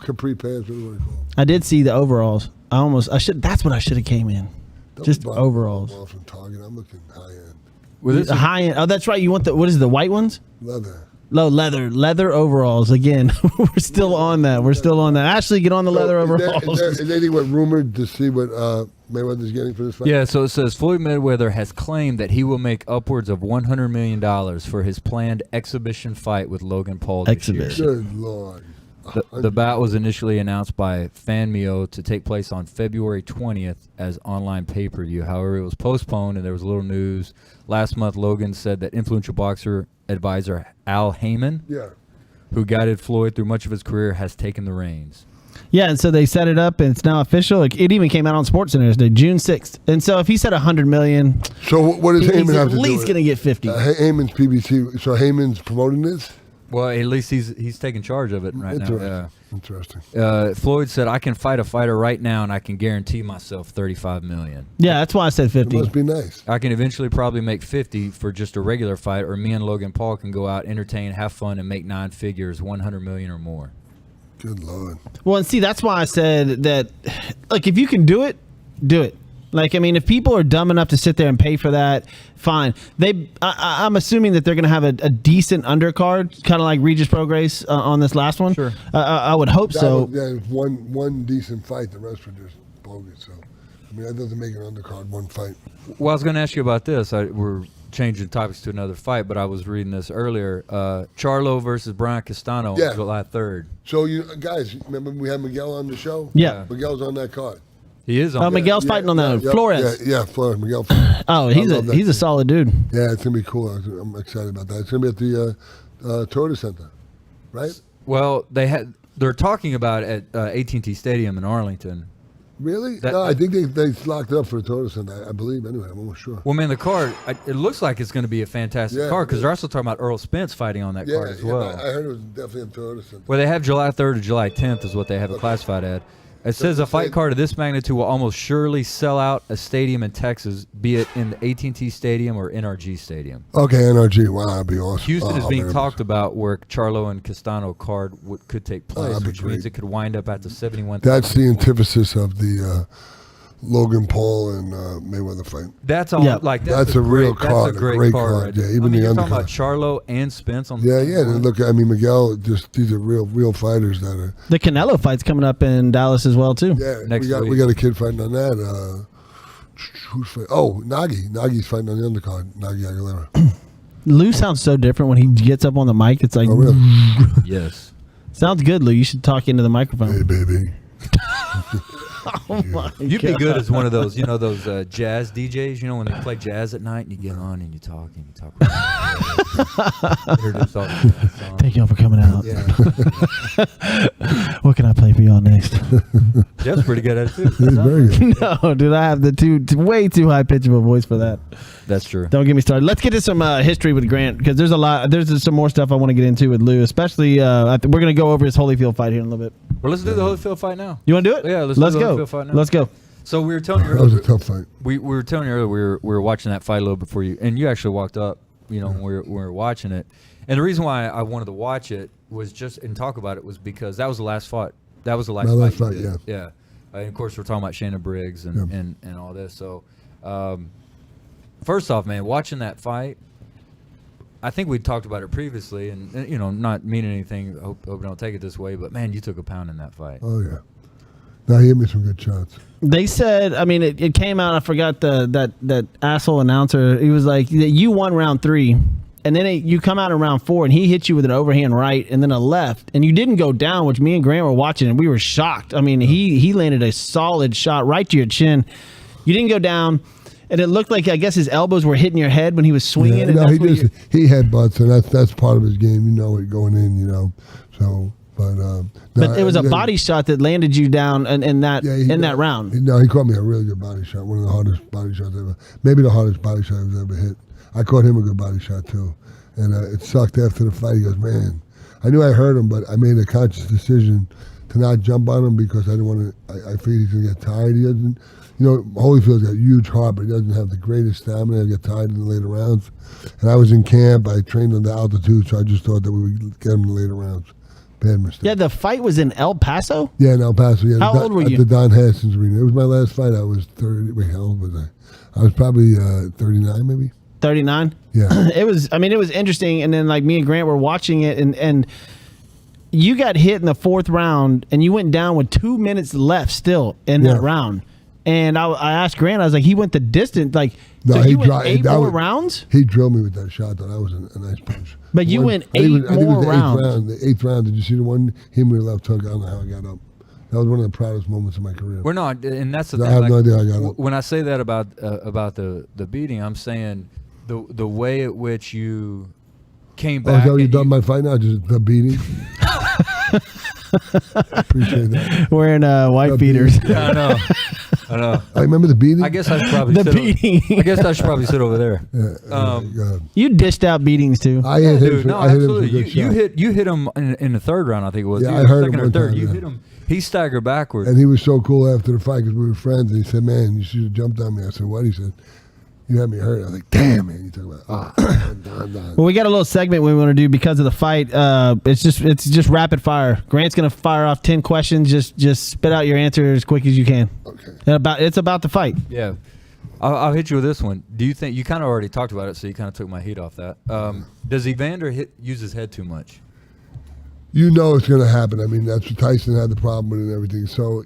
Capri pants, what do they call? I did see the overalls. I should. That's what I should have came in. Just Don't buy overalls. them all from Target. I'm looking high end. Well, this is- High end. Oh, that's right. You want what is it, the white ones? Leather. No, leather overalls. Again, we're still on that. Ashley, get on the leather overalls. Is anyone rumored to see what Mayweather's getting for this fight? Yeah, so it says Floyd Mayweather has claimed that he will make upwards of $100 million for his planned exhibition fight with Logan Paul this year. Exhibition. Good Lord. The bout was initially announced by FanMeo to take place on February 20th as online pay-per-view. However, it was postponed, and there was a little news. Last month, Logan said that influential boxer advisor Al Heyman, Yeah. who guided Floyd through much of his career, has taken the reins. Yeah, and so they set it up, and it's now official. Like, it even came out on SportsCenter today, June 6th. And so if he said $100 million, So what does he's Heyman at have to do? least going to get 50. Heyman's PBC. So Heyman's promoting this? Well, at least he's taking charge of it right now. Interesting. Yeah. Interesting. Floyd said, "I can fight a fighter right now, and I can guarantee myself $35 million. Yeah, that's why I said It 50. must be nice. I can eventually probably make 50 for just a regular fight, or me and Logan Paul can go out, entertain, have fun, and make 9 figures, $100 million or more." Good Lord. Well, and see, that's why I said that, like, if you can do it, do it. Like, I mean, if people are dumb enough to sit there and pay for that, fine. I'm assuming that they're going to have a decent undercard, kind of like Regis Prograis on this last one. Sure. I would hope so. That was one decent fight. The rest were just bogus. So, I mean, that doesn't make an undercard one fight. Well, I was going to ask you about this. We're changing topics to another fight, but I was reading this earlier. Charlo versus Brian Castano, Yeah. July 3rd. So, you guys, remember we had Miguel on the show? Yeah. Miguel's on that card. He is on. Miguel's fighting on that. Flores. Yeah, Flores. Miguel. Oh, I love that he's a kid. solid dude. Yeah, it's gonna be cool. I'm excited about that. It's gonna be at the Toyota Center, right? Well, they're talking about it at AT&T Stadium in Arlington. Really? That- No, I think they locked it up for the Toyota Center. I believe anyway. I'm almost sure. Well, man, the card, it looks like it's going to be a fantastic Yeah. card because they're also talking about Earl Spence fighting on that card as well. I heard it was definitely at Toyota Center. Well, they have July 3rd to July 10th is what they have it classified at. It says a fight card of this magnitude will almost surely sell out a stadium in Texas, be it in the AT&T Stadium or NRG Stadium. Okay, NRG. Wow, that'd be awesome. Houston is being man. talked about where Charlo and Castano card could take place, that'd be which means great. it could wind up at the 71. That's the antithesis of the Logan Paul and Mayweather fight. That's all. Yeah. Like That's a real card, That's a a great great card. card. Right Yeah, there. even I mean, the you're talking undercard. about Charlo and Spence on the Yeah, same yeah. card. And look, I mean, Miguel. These are real fighters that are. The Canelo fight's coming up in Dallas as well too. Yeah, Next we week. got a kid fighting on that. Who's fighting? Oh, Nagy. Nagy's fighting on the undercard. Nagy Aguilera. Lou sounds so different when he gets up on the mic. It's like, Oh, really? Yes. sounds good, Lou. You should talk into the microphone. Hey, baby. Oh my You'd be God. good as one of those, those jazz DJs. You know, when they play jazz at night and you get on and you talk. Introduce all the jazz songs. Thank y'all for coming out. Yeah, What can I play for y'all next? Jeff's pretty good at it too. He's very good. No, dude, I have the way too high pitch of a voice for that. That's true. Don't get me started. Let's get to some history with Grant because there's a lot. There's some more stuff I want to get into with Lou, especially. We're gonna go over his Holyfield fight here in a little bit. Well, let's do the Holyfield fight now. You want to do it? Yeah, let's let's do the go. Holyfield fight now. Let's go. So we were telling you That was a earlier, tough fight. we were telling you earlier we were watching that fight a little before you, and you actually walked up. When we were watching it, and the reason why I wanted to watch it was just and talk about it was because that was the last fight. That was the last My last fight. fight, you did. Yeah. And of course, we're talking about Shannon Briggs and, Yeah. and all this. So, first off, man, watching that fight, I think we talked about it previously, and not meaning anything. Hope I don't take it this way, but man, you took a pound in that fight. Oh yeah. Now he hit me some good shots. They said, I mean, it came out. I forgot that asshole announcer. He was like, you won round 3, and then you come out in round 4, and he hit you with an overhand right and then a left, and you didn't go down, which me and Grant were watching, and we were shocked. I mean, he landed a solid shot right to your chin. You didn't go down, and it looked like I guess his elbows were hitting your head when he was swinging. Yeah, and no, that's what he headbutts, and that's part of his game. You know it going in. So. But it was a body shot that landed you down in that round. He caught me a really good body shot, one of the hardest body shots ever. Maybe the hardest body shot I've ever hit. I caught him a good body shot too, and it sucked after the fight. He goes, man, I knew I hurt him, but I made a conscious decision to not jump on him because I didn't want to. I figured he's gonna get tired. He doesn't. Holyfield's got a huge heart, but he doesn't have the greatest stamina. I get tired in the later rounds, and I was in camp. I trained on the altitude, so I just thought that we would get him in the later rounds. Bad mistake. Yeah, the fight was in El Paso? Yeah, in El Paso. Yeah, How old were you? At the Don Haskins Arena. It was my last fight. I was 30. Wait, how old was I? I was probably 39, maybe. 39? Yeah. It was interesting, and then like me and Grant were watching it, and you got hit in the 4th round, and you went down with 2 minutes left still in that round. And I asked Grant, I was like, he went the distance, like, No, so he you went dropped- 8 that more was- rounds? He drilled me with that shot, though. That was a nice punch. But you went I think it was- 8 I think it was more the rounds. The 8th round. Did you see the one? Him with the left hook. I don't know how I got up. That was one of the proudest moments of my career. We're not, and that's the I thing. have no idea how I got up. When I say that about the beating, I'm saying the way at which you came Oh, is back. that what you and done my fight now? Just the beating? Appreciate that. Wearing white The beaters. beating. Yeah, I know. I remember the beating? I guess I should probably The sit beating. I guess I should probably sit over there. Yeah, go ahead. You dished out beatings too. I hit him. Dude, no, I hit him some absolutely. good You shots. hit him in the 3rd round, I think it was. Yeah, You I hit heard him second or one third. time, You yeah. hit him. He staggered backward. And he was so cool after the fight because we were friends. And he said, man, you should have jumped on me. I said, what? He said, you had me hurt. I was like, damn, man. You talk about, I'm done. Well, we got a little segment we want to do because of the fight. It's just rapid fire. Grant's gonna fire off 10 questions. Just spit out your answer as quick as you can. Okay. And it's about the fight. Yeah. I'll hit you with this one. Do you think, you kind of already talked about it, so you kind of took my heat off that. Does Evander use his head too much? You know it's going to happen. I mean, that's what Tyson had the problem with and everything. So,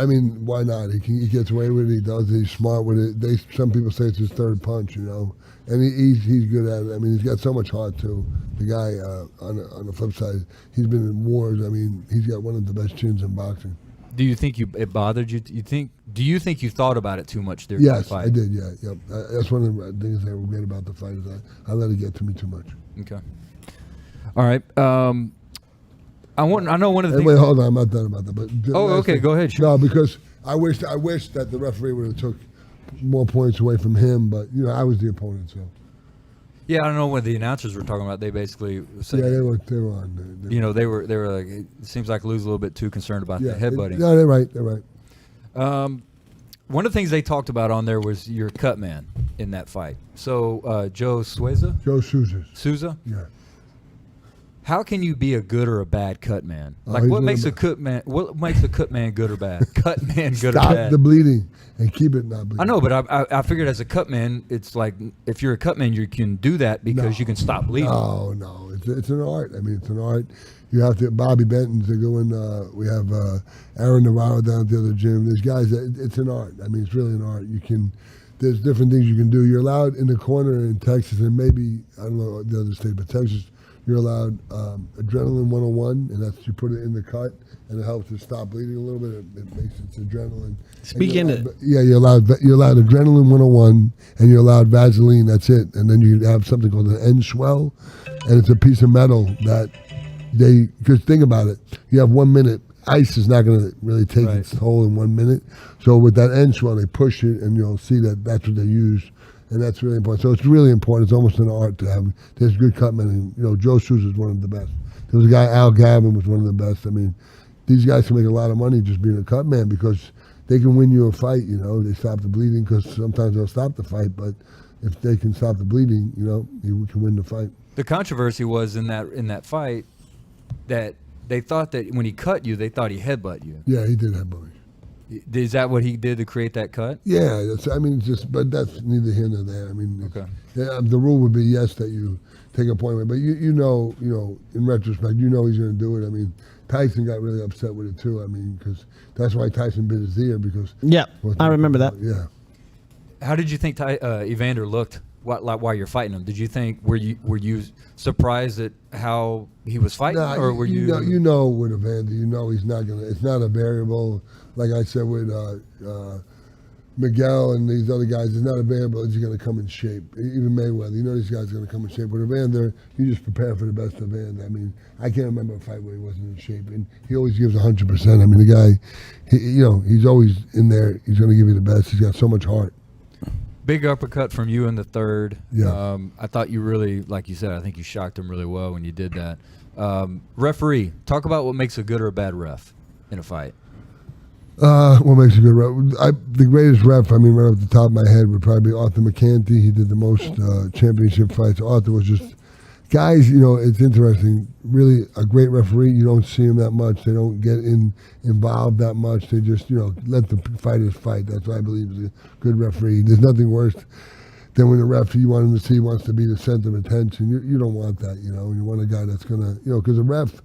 I mean, why not? He gets away with it. He does it. He's smart with it. Some people say it's his 3rd punch, and he's good at it. I mean, he's got so much heart too. The guy on the flip side, he's been in wars. I mean, he's got one of the best chins in boxing. Do you think it bothered you? Do you think you thought about it too much during the Yes, fight? I did. Yeah, yep. That's one of the things I regret about the fight is I let it get to me too much. Okay. All right. I know one of the Hey, things. wait, hold on. I'm not done about that. But Oh, last okay, thing- go ahead, sure. No, because I wish that the referee would have took more points away from him, but I was the opponent, so Yeah, I don't know what the announcers were talking about. They basically said, yeah, they were on. they were like, it seems like Lou's a little bit too concerned about the headbutting. No, they're right. They're right. One of the things they talked about on there was your cut man in that fight. So Joe Souza, Joe Souza. Souza. Yeah. How can you be a good or a bad cut man? Like, he's what one makes of a cut man? What makes a cut man good or bad? Cut man good or Stop bad? the bleeding and keep it not bleeding. I know, but I figured as a cut man, it's like if you're a cut man, you can do that because you can stop bleeding. No, it's an art. I mean, it's an art. You have to. Bobby Benton's a good one. We have Aaron Navarro down at the other gym. There's guys that it's an art. I mean, it's really an art. You can. There's different things you can do. You're allowed in the corner in Texas, and maybe I don't know the other state, but Texas, you're allowed adrenaline 101, and that's you put it in the cut, and it helps to stop bleeding a little bit. It makes it adrenaline. Speaking of, You're allowed adrenaline 101, and you're allowed Vaseline. That's it, and then you have something called an end swell, and it's a piece of metal that because think about it, you have 1 minute. Ice is not going to really take its toll in 1 minute. So with that end swell, they push it, and you'll see that that's what they use. And that's really important. So it's really important. It's almost an art to have. There's good cutmen. And, Joe Souza is one of the best. There was a guy, Al Gavin, was one of the best. I mean, these guys can make a lot of money just being a cutman because they can win you a fight. They stop the bleeding because sometimes they'll stop the fight. But if they can stop the bleeding, you can win the fight. The controversy was in that fight that they thought that when he cut you, they thought he headbutt you. Yeah, he did headbutt me. Is that what he did to create that cut? Yeah, but that's neither here nor there. I mean, Okay. The rule would be yes that you take a point away, but in retrospect, he's going to do it. I mean, Tyson got really upset with it too. I mean, because that's why Tyson bit his ear because. Yeah, I remember that. Yeah. How did you think Evander looked while you're fighting him? Did you think were you surprised at how he was fighting, or were you? With Evander, he's not gonna. It's not a variable. Like I said with Miguel and these other guys, it's not a variable. He's going to come in shape. Even Mayweather, these guys are going to come in shape. With Evander, you just prepare for the best of Evander. I mean, I can't remember a fight where he wasn't in shape, and he always gives 100%. I mean, the guy, he's always in there. He's going to give you the best. He's got so much heart. Big uppercut from you in the third. Yeah. I thought you really, like you said, I think you shocked him really well when you did that. Referee, talk about what makes a good or a bad ref in a fight. What makes a good ref? The greatest ref, right off the top of my head, would probably be Arthur McCanty. He did the most championship fights. Arthur was just, guys, it's interesting. Really, a great referee, you don't see him that much. They don't get involved that much. They just, let the fighters fight. That's what I believe is a good referee. There's nothing worse than when the ref you want him to see wants to be the center of attention. You don't want that, You want a guy that's going to, because a ref,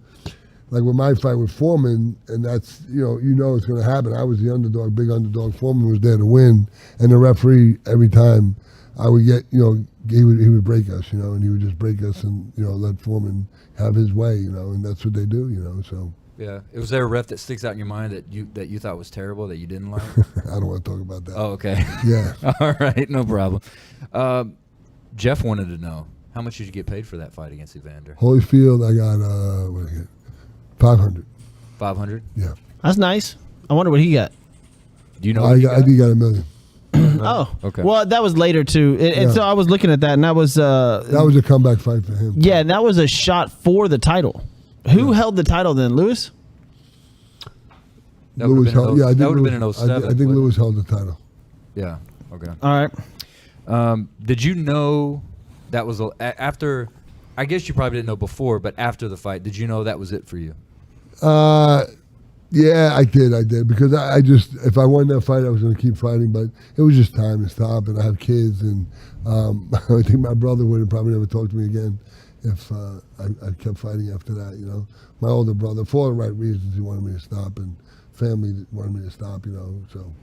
like with my fight with Foreman, and that's, it's going to happen. I was the underdog, big underdog. Foreman was there to win. And the referee, every time I would get, he would break us, and he would just break us and, let Foreman have his way, and that's what they do, so. Yeah. Was there a ref that sticks out in your mind that you thought was terrible, that you didn't like? I don't want to talk about that. Oh, okay. Yeah. All right, no problem. Jeff wanted to know, how much did you get paid for that fight against Evander? Holyfield, I got, what did I get? 500. 500? Yeah. That's nice. I wonder what he got. Do you know? I think he got $1 million. Oh, okay. Well, that was later too, and so I was looking at that, and that was a comeback fight for him. Yeah, and that was a shot for the title. Who held the title then, Lewis? Lewis held. Yeah, that would have been in 07. I think Lewis held the title. Yeah. Okay. All right. Did you know that was after? I guess you probably didn't know before, but after the fight, did you know that was it for you? Yeah, I did because I just, if I won that fight, I was going to keep fighting, but it was just time to stop, and I have kids, and I think my brother would have probably never talked to me again if I kept fighting after that, My older brother, for the right reasons, he wanted me to stop, and family wanted me to stop, so.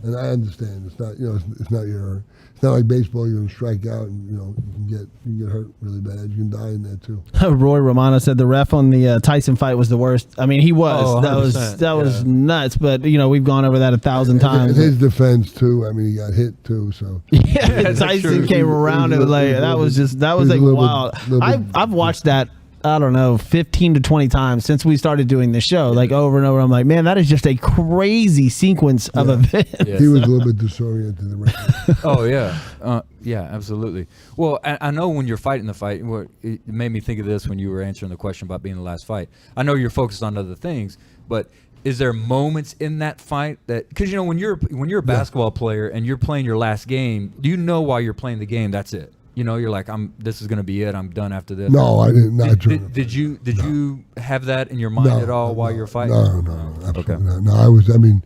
And I understand it's not, it's not like baseball. You're gonna strike out, and you can get hurt really bad. You can die in there too. Roy Romano said the ref on the Tyson fight was the worst. I mean, he was. Oh, that was nuts. But we've gone over that 1,000 times. In his defense too. I mean, he got hit too. So yeah, Tyson came around. It was like that was like wild. I've watched that. I don't know, 15 to 20 times since we started doing the show, like over and over. I'm like, man, that is just a crazy sequence of events. He was a little bit disoriented. Oh, yeah. Yeah, absolutely. Well, I know when you're fighting the fight, it made me think of this when you were answering the question about being the last fight. I know you're focused on other things, but is there moments in that fight that, because, when you're a basketball player and you're playing your last game, do you know while you're playing the game, that's it? you're like, this is gonna be it. I'm done after this. No, I didn't. Not during Did you have that in your mind at all while you're fighting? No, absolutely not. No, I was. I mean,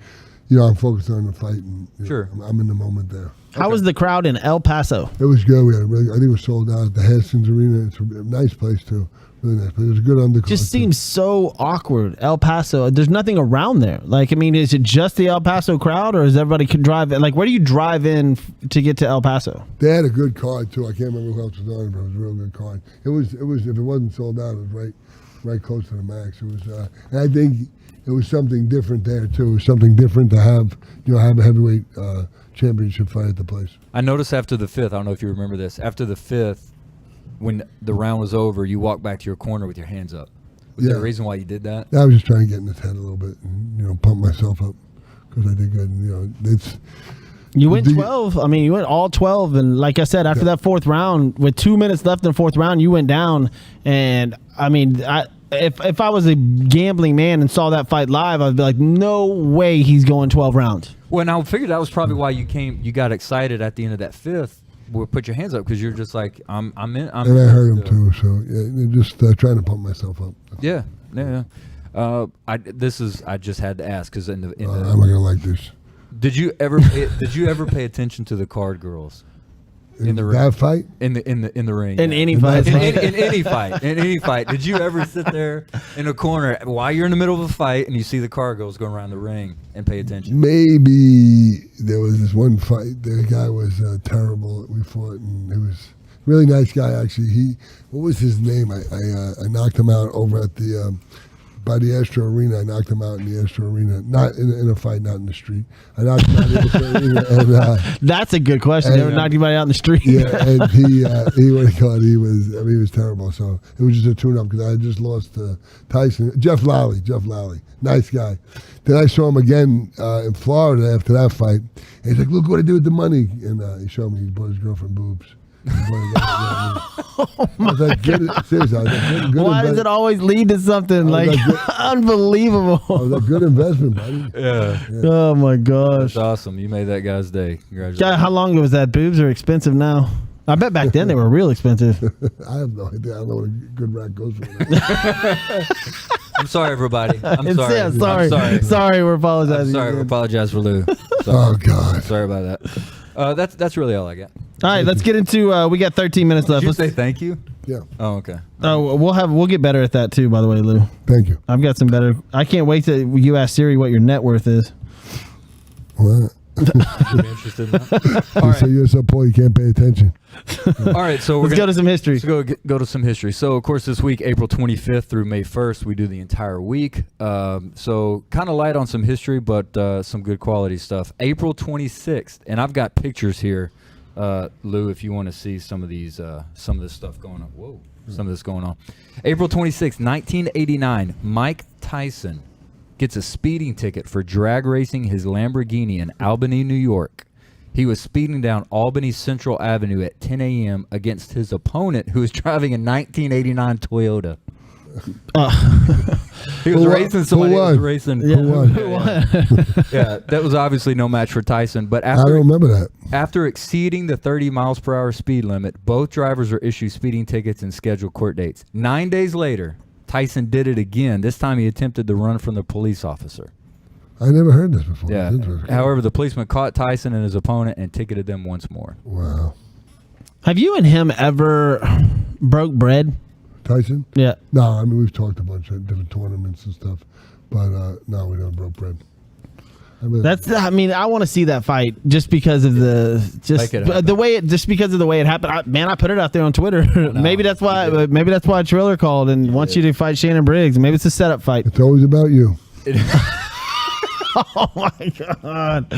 I'm focused on the fight, and sure, I'm in the moment there. How was the crowd in El Paso? It was good. We had I think it was sold out at the Haskins Arena. It's a nice place too. Really nice, but it was a good undercard. Just seems so awkward. El Paso. There's nothing around there. Like, I mean, is it just the El Paso crowd, or is everybody can drive? Like, where do you drive in to get to El Paso? They had a good card too. I can't remember who else was on it, but it was a real good card. It was. If it wasn't sold out, it was right close to the max. It was. And I think it was something different there too. It was something different to have a heavyweight championship fight at the place. I noticed after the 5th. I don't know if you remember this. After the 5th. When the round was over, you walked back to your corner with your hands up. Was there a reason why you did that? I was just trying to get in his head a little bit and, pump myself up because I did good. And, You went 12. I mean, you went all 12. And like I said, after that 4th round, with 2 minutes left in the 4th round, you went down. And, I mean, if I was a gambling man and saw that fight live, I'd be like, no way he's going 12 rounds. Well, and I figured that was probably why you got excited at the end of that 5th. Will put your hands up because you're just like I'm in. And I heard him too, so just trying to pump myself up. Yeah. I just had to ask because in the I'm not gonna like this. Did you ever pay attention to the card girls in the ring? That fight in the ring in any fight in any fight? Did you ever sit there in a corner while you're in the middle of a fight and you see the card girls going around the ring and pay attention? Maybe there was this one fight. The guy was terrible. We fought, and he was a really nice guy. Actually, what was his name? I knocked him out over at the by the Astro Arena. I knocked him out in the Astro Arena, not in a fight, not in the street. I knocked him out in the Astro Arena. And, that's a good question. Never knocked anybody out in the street. Yeah, and he was terrible. So it was just a tune-up because I had just lost to Tyson. Jeff Lally, nice guy. Then I saw him again in Florida after that fight. And he's like, look what I did with the money. And he showed me he bought his girlfriend boobs. Oh my God. Seriously, why does it always lead to something like unbelievable? Oh, that good investment, buddy. Yeah. Oh my gosh. That's awesome. You made that guy's day. Congratulations. God, how long ago was that? Boobs are expensive now. I bet back then they were real expensive. I have no idea. I don't know what a good rack goes for. I'm sorry, everybody. I'm sorry. Yeah, I'm sorry. Sorry, we're apologizing. I'm sorry. We apologize for Lou. Oh God. Sorry about that. That's really all I got. All right, let's get into. We got 13 minutes left. Did you Let's say thank you? Yeah. Oh, okay. Oh, we'll get better at that too. By the way, Lou. Thank you. I've got some better. I can't wait till you ask Siri what your net worth is. What? You're interested in that? All right. So you're so poor you can't pay attention. All right, so let's go to some history. Let's go to some history. So, of course, this week, April 25th through May 1st, we do the entire week. So, kind of light on some history, but some good quality stuff. April 26th, and I've got pictures here, Lou, if you want to see some of these, some of this stuff going on. Whoa, some of this going on. April 26th, 1989, Mike Tyson gets a speeding ticket for drag racing his Lamborghini in Albany, New York. He was speeding down Albany Central Avenue at 10 a.m. against his opponent, who was driving a 1989 Toyota. He was racing somebody. Who was racing. Yeah. Who won? Yeah, that was obviously no match for Tyson. But I don't remember that. After exceeding the 30 miles per hour speed limit, both drivers were issued speeding tickets and scheduled court dates. 9 days later, Tyson did it again. This time he attempted to run from the police officer. I never heard this before. Yeah. However, the policeman caught Tyson and his opponent and ticketed them once more. Wow. Have you and him ever broke bread? Tyson? Yeah. No, I mean, we've talked a bunch of different tournaments and stuff, but no, we never broke bread. I mean, I want to see that fight just because of the way it happened. I put it out there on Twitter. Maybe that's why Triller called and wants you to fight Shannon Briggs. Maybe it's a setup fight. It's always about you. Oh my God!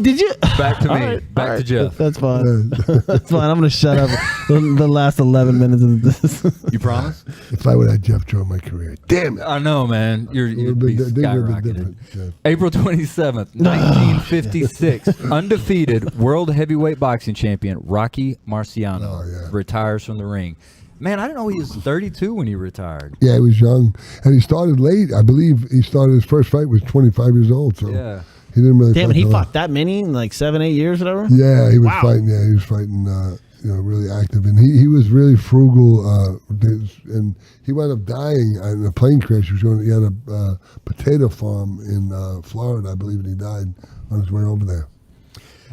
Did you? Back to me. Right. Back to Jeff. That's fine. That's fine. I'm gonna shut up the last 11 minutes of this. You promise? If I would have Jeff join my career, damn it! I know, man. You'd be skyrocketed. Yeah. April 27th, 1956, undefeated world heavyweight boxing champion Rocky Marciano retires from the ring. Man, I didn't know he was 32 when he retired. Yeah, he was young. And he started late. I believe he started his first fight was 25 years old. So yeah. He didn't really Damn it, he fought that many in like 7-8 years, whatever? Yeah, he was fighting. Yeah, he was fighting. really active, and he was really frugal. And he wound up dying in a plane crash. He had a potato farm in Florida, I believe, and he died on his way over there.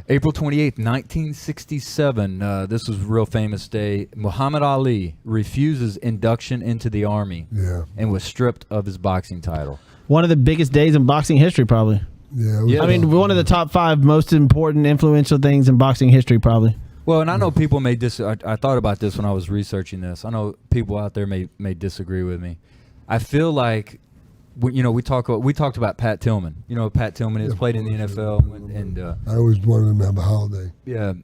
April 28th, 1967. This was a real famous day. Muhammad Ali refuses induction into the Army and was stripped of his boxing title. One of the biggest days in boxing history, probably. Yeah, I mean, one of the top 5 most important, influential things in boxing history, probably. Well, and I know people may I thought about this when I was researching this. I know people out there may disagree with me. I feel like, we talked about Pat Tillman. You know who Pat Tillman is, played in the NFL, and I always wanted him to have a holiday. Yeah,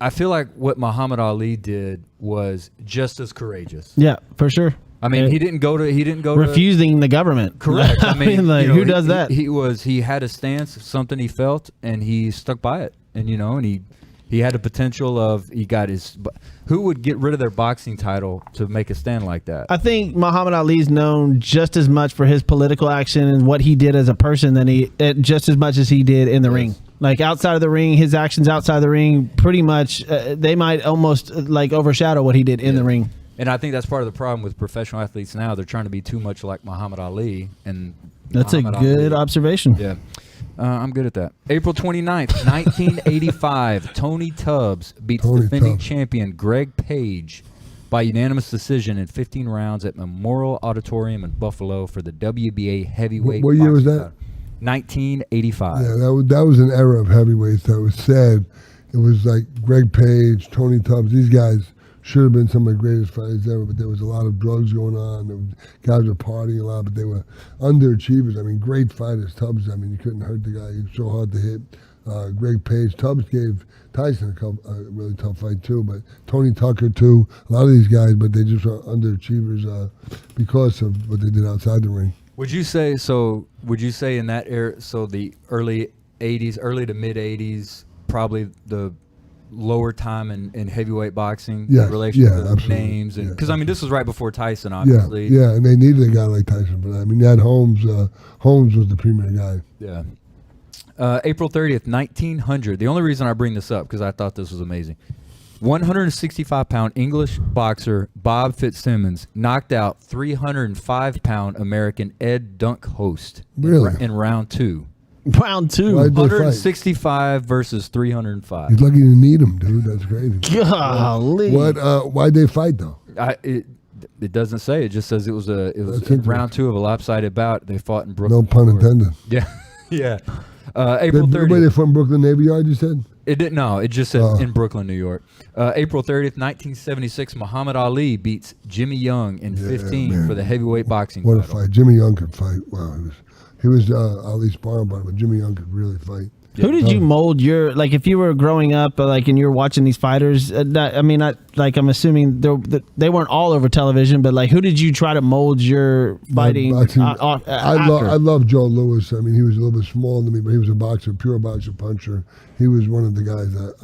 I feel like what Muhammad Ali did was just as courageous. Yeah, for sure. I mean, he didn't go to refusing the government. Correct. I mean, who does that? He had a stance, something he felt, and he stuck by it. And and he had a potential of who would get rid of their boxing title to make a stand like that? I think Muhammad Ali's known just as much for his political action and what he did as a person just as much as he did in the ring. Like outside of the ring, his actions outside of the ring, pretty much they might almost overshadow what he did in the ring. And I think that's part of the problem with professional athletes now. They're trying to be too much like Muhammad Ali. And that's a good observation. Yeah. I'm good at that. April 29th, 1985. Tony Tubbs beats defending champion Greg Page by unanimous decision in 15 rounds at Memorial Auditorium in Buffalo for the WBA heavyweight. What year was that? 1985. Yeah, that was an era of heavyweights that was sad. It was like Greg Page, Tony Tubbs. These guys should have been some of the greatest fighters ever, but there was a lot of drugs going on. Guys were partying a lot, but they were underachievers. I mean, great fighters. Tubbs, I mean, you couldn't hurt the guy. He was so hard to hit. Greg Page. Tubbs gave Tyson a really tough fight, too, but Tony Tucker, too. A lot of these guys, but they just were underachievers because of what they did outside the ring. Would you say in that era, so the early 80s, early to mid 80s, probably the lower time in heavyweight boxing in relation to absolutely. Names, and because I mean this was right before Tyson, obviously. Yeah, and they needed a guy like Tyson for that. I mean, you had Holmes. Holmes was the premier guy. Yeah. April 30th, 1900. The only reason I bring this up because I thought this was amazing. 165-pound English boxer Bob Fitzsimmons knocked out 305-pound American Ed Dunkhost in round 2. Round 2. 165 versus 305. He's lucky to meet him, dude. That's crazy. Golly. Why'd they fight though? It doesn't say. It just says it was round 2 of a lopsided bout. They fought in Brooklyn. No pun intended. Yeah, yeah. April 30th. Were they from Brooklyn Navy Yard? You said. It didn't. No, it just said in Brooklyn, New York. April 30th, 1976. Muhammad Ali beats Jimmy Young in 15 for the heavyweight boxing title. What a fight! Jimmy Young could fight. Wow, he was Ali's sparring partner, but Jimmy Young could really fight. Who did you mold your, if you were growing up, and you're watching these fighters, I'm assuming they weren't all over television, but who did you try to mold your fighting after? I love Joe Louis. I mean, he was a little bit smaller than me, but he was a boxer, pure boxer, puncher. He was one of the guys that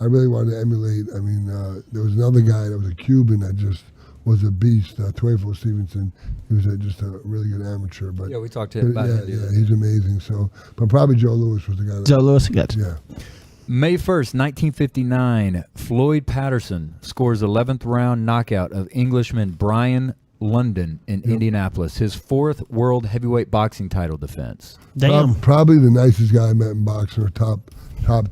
I really wanted to emulate. I mean, there was another guy that was a Cuban that just was a beast, Tuefo Stevenson. He was just a really good amateur. But we talked to him about that. Yeah, he's amazing. So, but probably Joe Louis was the guy. Joe Louis, gotcha. Yeah. May 1st, 1959, Floyd Patterson scores 11th round knockout of Englishman Brian London in Indianapolis, his 4th world heavyweight boxing title defense. Damn. Probably the nicest guy I met in boxing, or top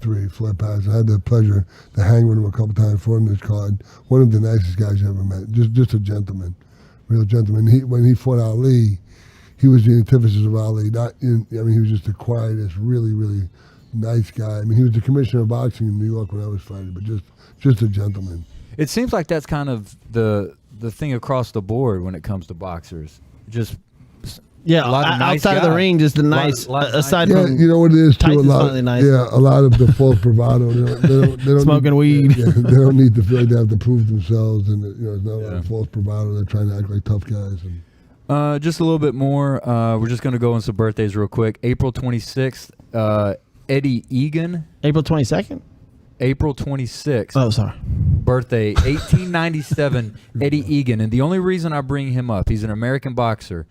3, Floyd Patterson. I had the pleasure to hang with him a couple times for him this card. One of the nicest guys you ever met. Just a gentleman, real gentleman. When he fought Ali, he was the antithesis of Ali. He was just the quietest, really, really nice guy. I mean, he was the commissioner of boxing in New York when I was fighting, but just a gentleman. It seems like that's kind of the thing across the board when it comes to boxers. Just a lot of nice outside guys. Of the ring, just the nice. Aside from you know what it is too. A lot, nice. A lot of the false bravado. They don't smoking weed. They don't need to feel like they have to prove themselves, and there's not a lot of false bravado. They're trying to act like tough guys. Just a little bit more. We're just going to go on some birthdays real quick. April 26th, Eddie Egan. April 22nd. April 26th. Oh, sorry. Birthday, 1897, Eddie Egan. And the only reason I bring him up, he's an American boxer.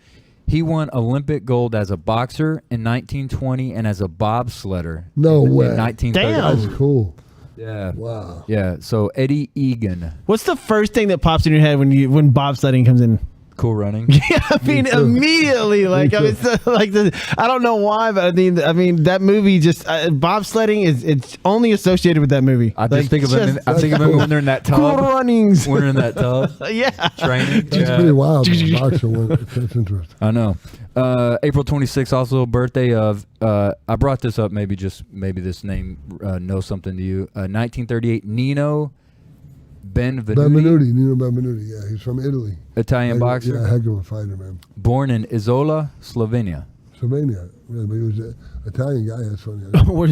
He won Olympic gold as a boxer in 1920 and as a bobsledder in way. In 1930. Damn. That's cool. Yeah. Wow. Yeah. So Eddie Egan, What's the first thing that pops in your head when bobsledding comes in? cool running. Yeah, I mean, too. immediately, like I mean, I don't know why, but I mean, that movie just bobsledding it's only associated with that movie. I just think of him. I think of him when they're in that cool tub. runnings. When they're in that tub. Yeah, Training. That's pretty wild. Boxer one. That's interesting. I know. April 26th, also birthday of. I brought this up. Maybe this name knows something to you. 1938, Nino Benvenuti, Nino Benvenuti. Yeah, he's from Italy. Italian boxer. Yeah, heck of a fighter, man. Born in Isola, Slovenia. Slovenia. Yeah, but he was an Italian guy. That's funny.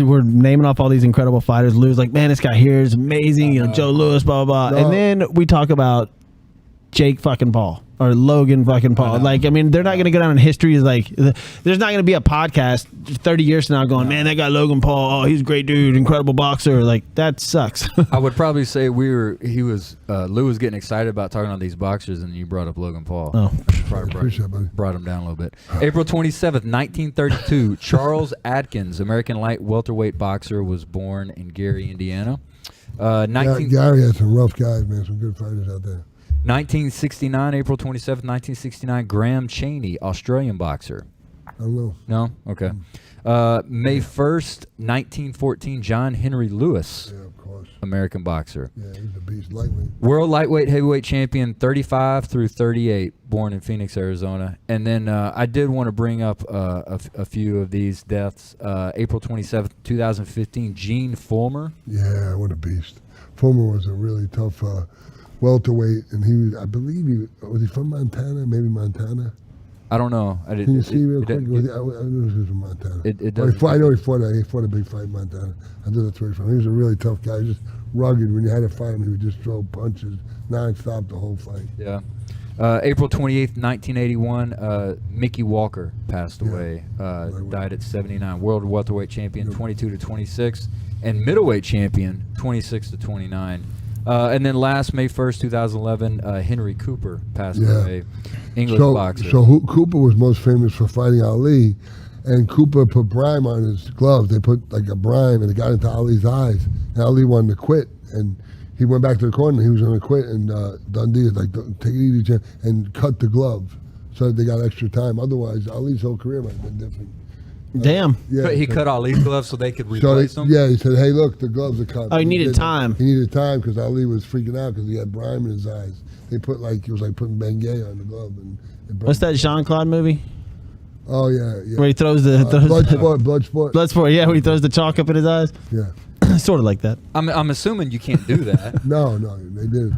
we're naming off all these incredible fighters. Lou's like, man, this guy here is amazing. You know, Joe Louis, blah blah blah. No. And then we talk about Jake fucking Paul. Or Logan fucking Paul. Like, I mean, they're not going to go down in history as like, there's not going to be a podcast 30 years from now going, man, that guy Logan Paul, oh, he's a great dude, incredible boxer. Like, that sucks. I would probably say Lou was getting excited about talking about these boxers, and you brought up Logan Paul. Oh. Appreciate it, buddy. Brought him down a little bit. April 27th, 1932, Charles Adkins, American light welterweight boxer, was born in Gary, Indiana. Gary had some rough guys, man. Some good fighters out there. 1969, April 27th, 1969, Graham Chaney, Australian boxer. I don't know. No? Okay. May 1st, 1914, John Henry Lewis, Yeah, of course. American boxer. Yeah, he's a beast. Lightweight. World lightweight heavyweight champion, 35 through 38, born in Phoenix, Arizona. And then I did want to bring up a few of these deaths. April 27th, 2015, Gene Fulmer. Yeah, what a beast. Fulmer was a really tough welterweight, and he was, I believe was he from Montana? Maybe Montana. I don't know. Can you see real quick? I don't know if he was from Montana. I know he fought a big fight in Montana. I know that's where he's from. He was a really tough guy. He was just rugged. When you had to fight him, he would just throw punches non-stop the whole fight. Yeah. April 28th, 1981, Mickey Walker passed away. Died at 79. World welterweight champion, 22 to 26, and middleweight champion, 26 to 29. And then last May 1st, 2011, Henry Cooper passed away. English boxer. So Cooper was most famous for fighting Ali, and Cooper put brine on his gloves. They put like a brine, and it got into Ali's eyes. And Ali wanted to quit, and he went back to the corner. And he was going to quit, and Dundee was like, "Take it easy, champ," and cut the glove so that they got extra time. Otherwise, Ali's whole career might have been different. Damn. Yeah, He cut Ali's gloves so they could replace them? Yeah, he said, "Hey, look, the gloves are cut." Oh, he needed time. He needed time because Ali was freaking out because he had brine in his eyes. They put it was like putting Bengay on the glove. And What's that Jean-Claude movie? Oh yeah. Where he throws the Bloodsport. Bloodsport, yeah, where he throws the chalk up in his eyes. Yeah. Sort of like that. I'm assuming you can't do that. No, they did.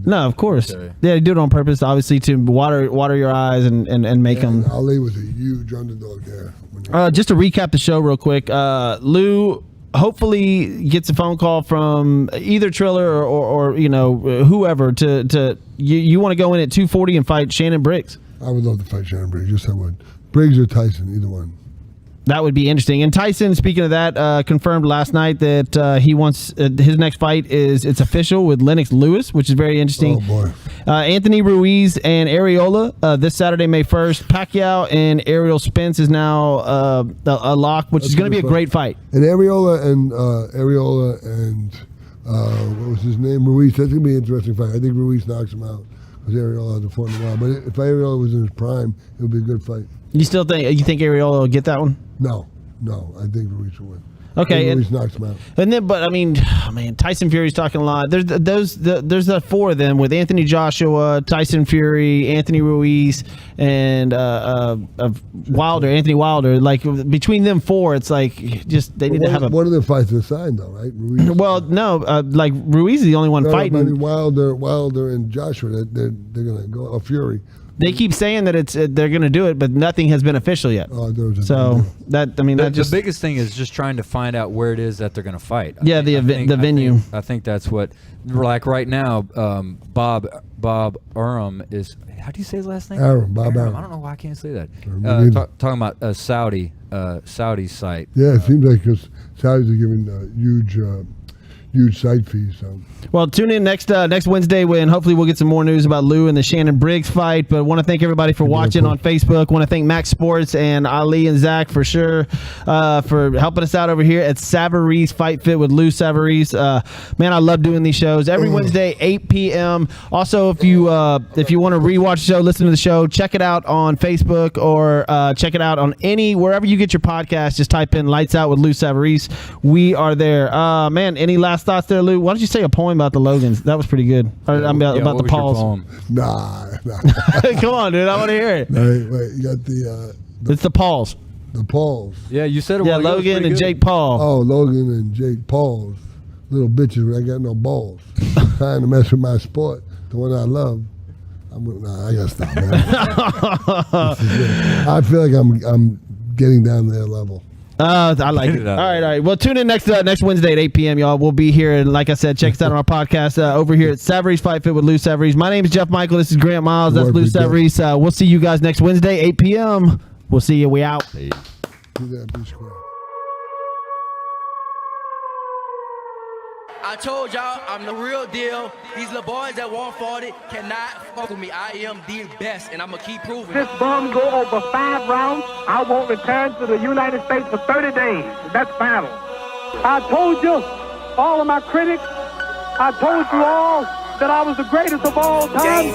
No, of course. Okay. Yeah, they do it on purpose, obviously, to water your eyes and make them. Ali was a huge underdog there. Just to recap the show real quick, Lou hopefully gets a phone call from either Triller or whoever to you want to go in at 240 and fight Shannon Briggs. I would love to fight Shannon Briggs. Yes, I would. Briggs or Tyson, either one. That would be interesting. And Tyson, speaking of that, confirmed last night that he wants his next fight it's official with Lennox Lewis, which is very interesting. Oh boy. Anthony Ruiz and Areola this Saturday, May 1st. Pacquiao and Earl Spence is now a lock, which is going to be a great fight. And Areola and what was his name? Ruiz. That's going to be an interesting fight. I think Ruiz knocks him out because Areola hasn't fought in a while. But if Areola was in his prime, it would be a good fight. You think Areola will get that one? No. I think Ruiz will win. Okay, Ruiz knocks him out. And then, but I mean, Tyson Fury's talking a lot. There's the four of them with Anthony Joshua, Tyson Fury, Anthony Ruiz, and Anthony Wilder. Like between them four, it's like just they need to have a. One of them fights is signed though, right? Ruiz. Well, no, like Ruiz is the only one fighting. I mean, Wilder, and Joshua, they're gonna go. Or Fury. They keep saying that they're going to do it, but nothing has been official yet. The biggest thing is just trying to find out where it is that they're going to fight. The venue. I think that's what, like right now, Bob Arum is. How do you say his last name? Bob Arum. I don't know why I can't say that. Talking about a Saudi site. Yeah, it seems like because Saudis are giving huge site fee. So. Well, tune in next Wednesday when hopefully we'll get some more news about Lou and the Shannon Briggs fight. But want to thank everybody for watching on Facebook. Want to thank Max Sports and Ali and Zach for sure for helping us out over here at Savarese Fight Fit with Lou Savarese. Man, I love doing these shows every Wednesday, 8 p.m. Also, if you want to rewatch the show, listen to the show, check it out on Facebook or check it out on wherever you get your podcast. Just type in "Lights Out with Lou Savarese." We are there. Man, any last thoughts there, Lou? Why don't you say a poem about the Logans? That was pretty good. About the Pauls. Nah. Come on, dude. I want to hear it. Wait. You got the it's the Pauls. The Pauls. Yeah, you said it. Yeah, Logan and Jake Paul. Oh, Logan and Jake Pauls. Little bitches, but I got no balls. Trying to mess with my sport, the one I love. I gotta stop, man. I feel like I'm getting down to their level. I like it. All right. Well, tune in next Wednesday at 8 p.m., y'all. We'll be here. And like I said, check us out on our podcast over here at Savarese Fight Fit with Lou Savarese. My name is Jeff Michael. This is Grant Miles. That's Lou Savarese. We'll see you guys next Wednesday, 8 p.m. We'll see you. We out. Do that, be square. I told y'all I'm the real deal. These little boys that want 40 cannot fuck with me. I am the best, and I'm going to keep proving it. This bum go over 5 rounds. I won't return to the United States for 30 days. That's final. I told you, all of my critics, I told you all that I was the greatest of all time.